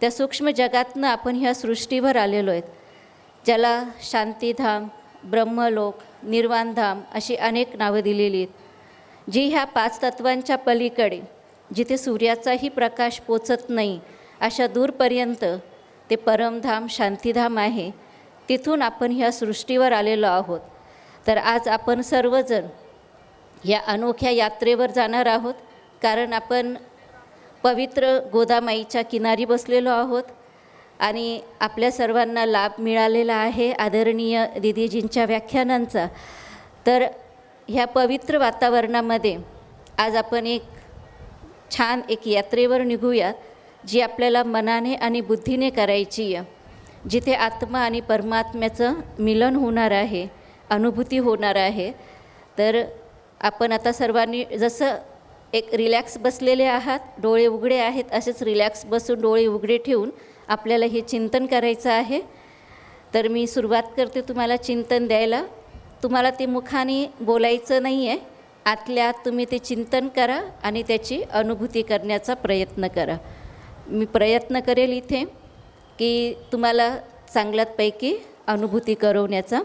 त्या सूक्ष्म जगातनं आपण ह्या सृष्टीवर आलेलो आहेत, ज्याला शांतीधाम, ब्रह्मलोक, निर्वाणधाम अशी अनेक नावं दिलेली आहेत. जी ह्या 5 तत्वांच्या पलीकडे, जिथे सूर्याचाही प्रकाश पोचत नाही अशा दूरपर्यंत ते परमधाम शांतीधाम आहे. तिथून आपण ह्या सृष्टीवर आलेलो आहोत. तर आज आपण सर्वजण या अनोख्या यात्रेवर जाणार आहोत, कारण आपण पवित्र गोदामाईच्या किनारी बसलेलो आहोत आणि आपल्या सर्वांना लाभ मिळालेला आहे आदरणीय दिदीजींच्या व्याख्यानांचा. तर ह्या पवित्र वातावरणामध्ये आज आपण एक छान एक यात्रेवर निघूयात, जी आपल्याला मनाने आणि बुद्धीने करायची आहे, जिथे आत्मा आणि परमात्म्याचं मिलन होणार आहे, अनुभूती होणार आहे. तर आपण आता सर्वांनी जसं एक रिलॅक्स बसलेले आहात, डोळे उघडे आहेत, असेच रिलॅक्स बसून डोळे उघडे ठेवून आपल्याला हे चिंतन करायचं आहे. तर मी सुरुवात करते तुम्हाला चिंतन द्यायला. तुम्हाला ते मुखाने बोलायचं नाही आहे. आतल्या आत तुम्ही ते चिंतन करा आणि त्याची अनुभूती करण्याचा प्रयत्न करा. मी प्रयत्न करेल इथे की तुम्हाला चांगल्यापैकी अनुभूती करवण्याचा.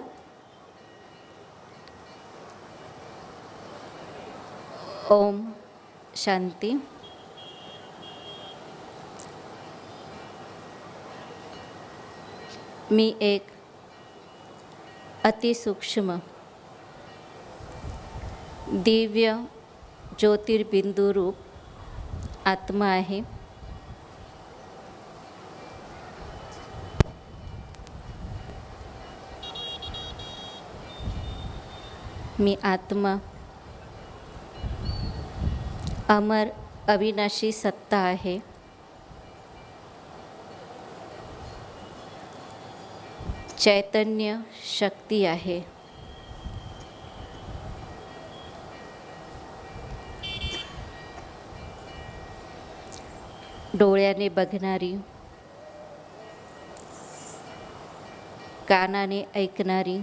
ओम शांती. मी एक अतिसूक्ष्म दिव्य ज्योतिर्बिंदू रूप आत्मा आहे. मी आत्मा अमर अविनाशी सत्ता आहे. चैतन्य शक्ती आहे. डोळ्याने बघणारी, कानाने ऐकणारी,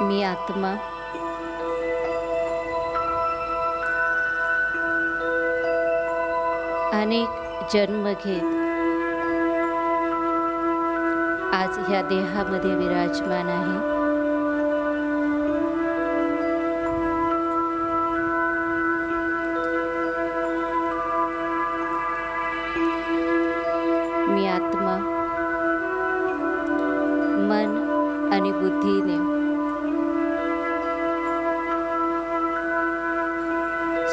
मी आत्मा अनेक जन्म घेत आज ह्या देहामध्ये विराजमान आहे. मी आत्मा मन आणि बुद्धीने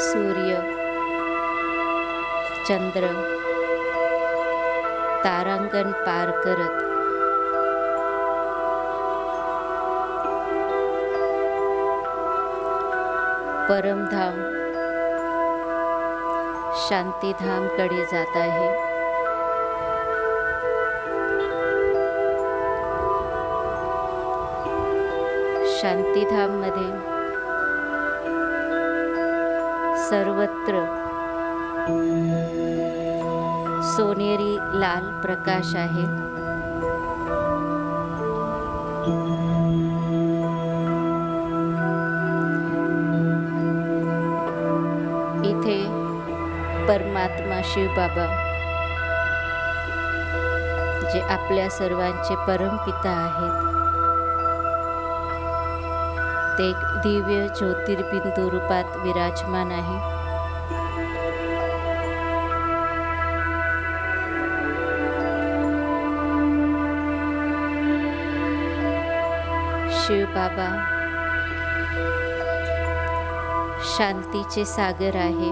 सूर्य, चंद्र, तारांगण पार करत परमधाम शांतीधामकडे जात आहे. शांतीधाममध्ये सर्वत्र सोनेरी लाल प्रकाश आहे. इथे परमात्मा शिवबाबा जे आपल्या सर्वांचे परमपिता आहेत, ते एक दिव्य ज्योतिर्बिंदू रूपात विराजमान आहे. शिवबाबा शांतीचे सागर आहे.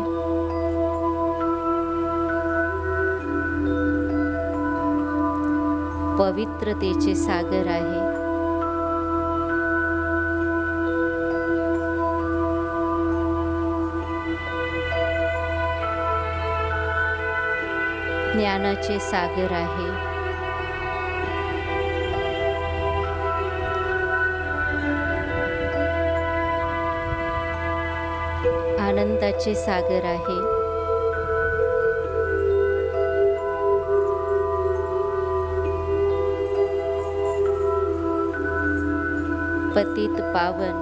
पवित्रतेचे सागर आहे. ज्ञानाचे सागर आहे. आनंदाचे सागर आहे. पतित पावन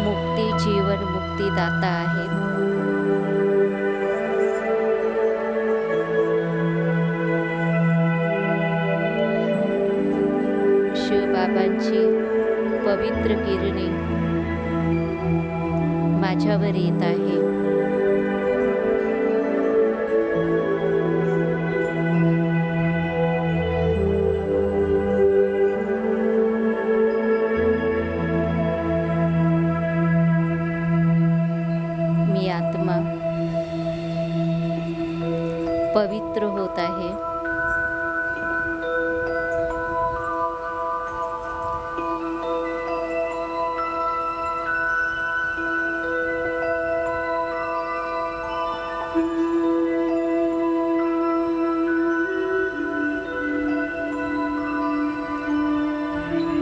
मुक्ती जीवन मुक्तिदाता आहेत. शिवबाबांची पवित्र किरणे माझ्यावर येत आहे. मी आत्मा पवित्र होत आहे.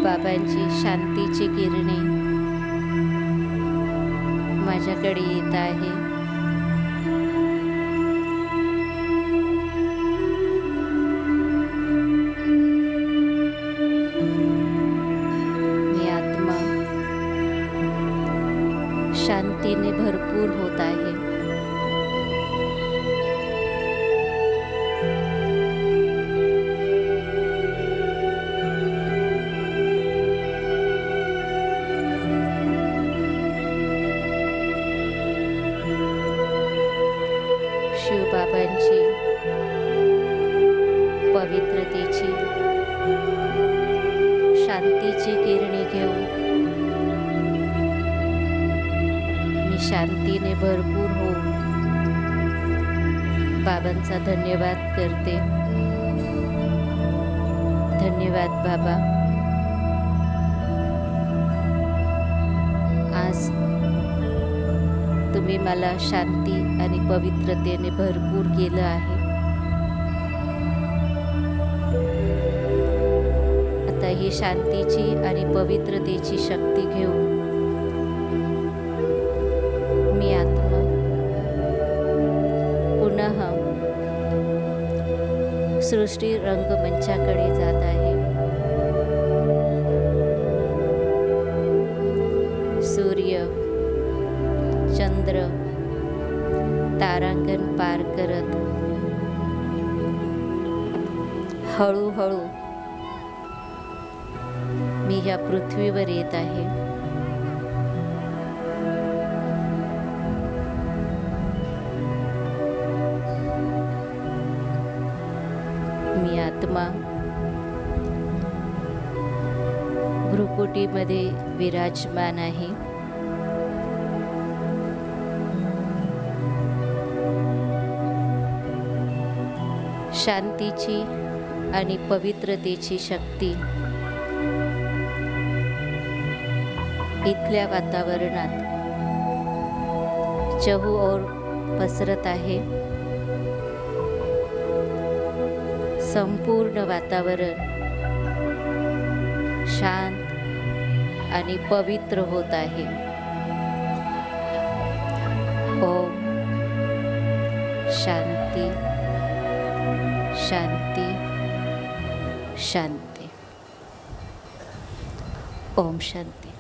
बाबांची शांतीची किरणे माझ्याकडे येत आहे. मी आत्मा शांतीने भरपूर होत आहे. शिवबाबांची पवित्रतेची शांतीची किरणे घेऊन मी शांतीने भरपूर होऊन बाबांचा धन्यवाद करते. धन्यवाद बाबा. आज तुम्ही मला शांती आणि पवित्रतेने भरपूर केलं आहे. आता ही शांतीची आणि पवित्रतेची शक्ती घेऊन मी आत्मा पुन्हा सृष्टी रंगमंचाकडे जात आहे. सूर्य, चंद्र, तारांगण पार करत हळूहळू मी या पृथ्वीवर येत आहे. मी आत्मा भ्रुकुटीमध्ये विराजमान आहे. शांतीची आणि पवित्रतेची शक्ती इथल्या वातावरणात चहूओर पसरत आहे. संपूर्ण वातावरण शांत आणि पवित्र होत आहे. ओम शांती शांती शांती. ओम शांती.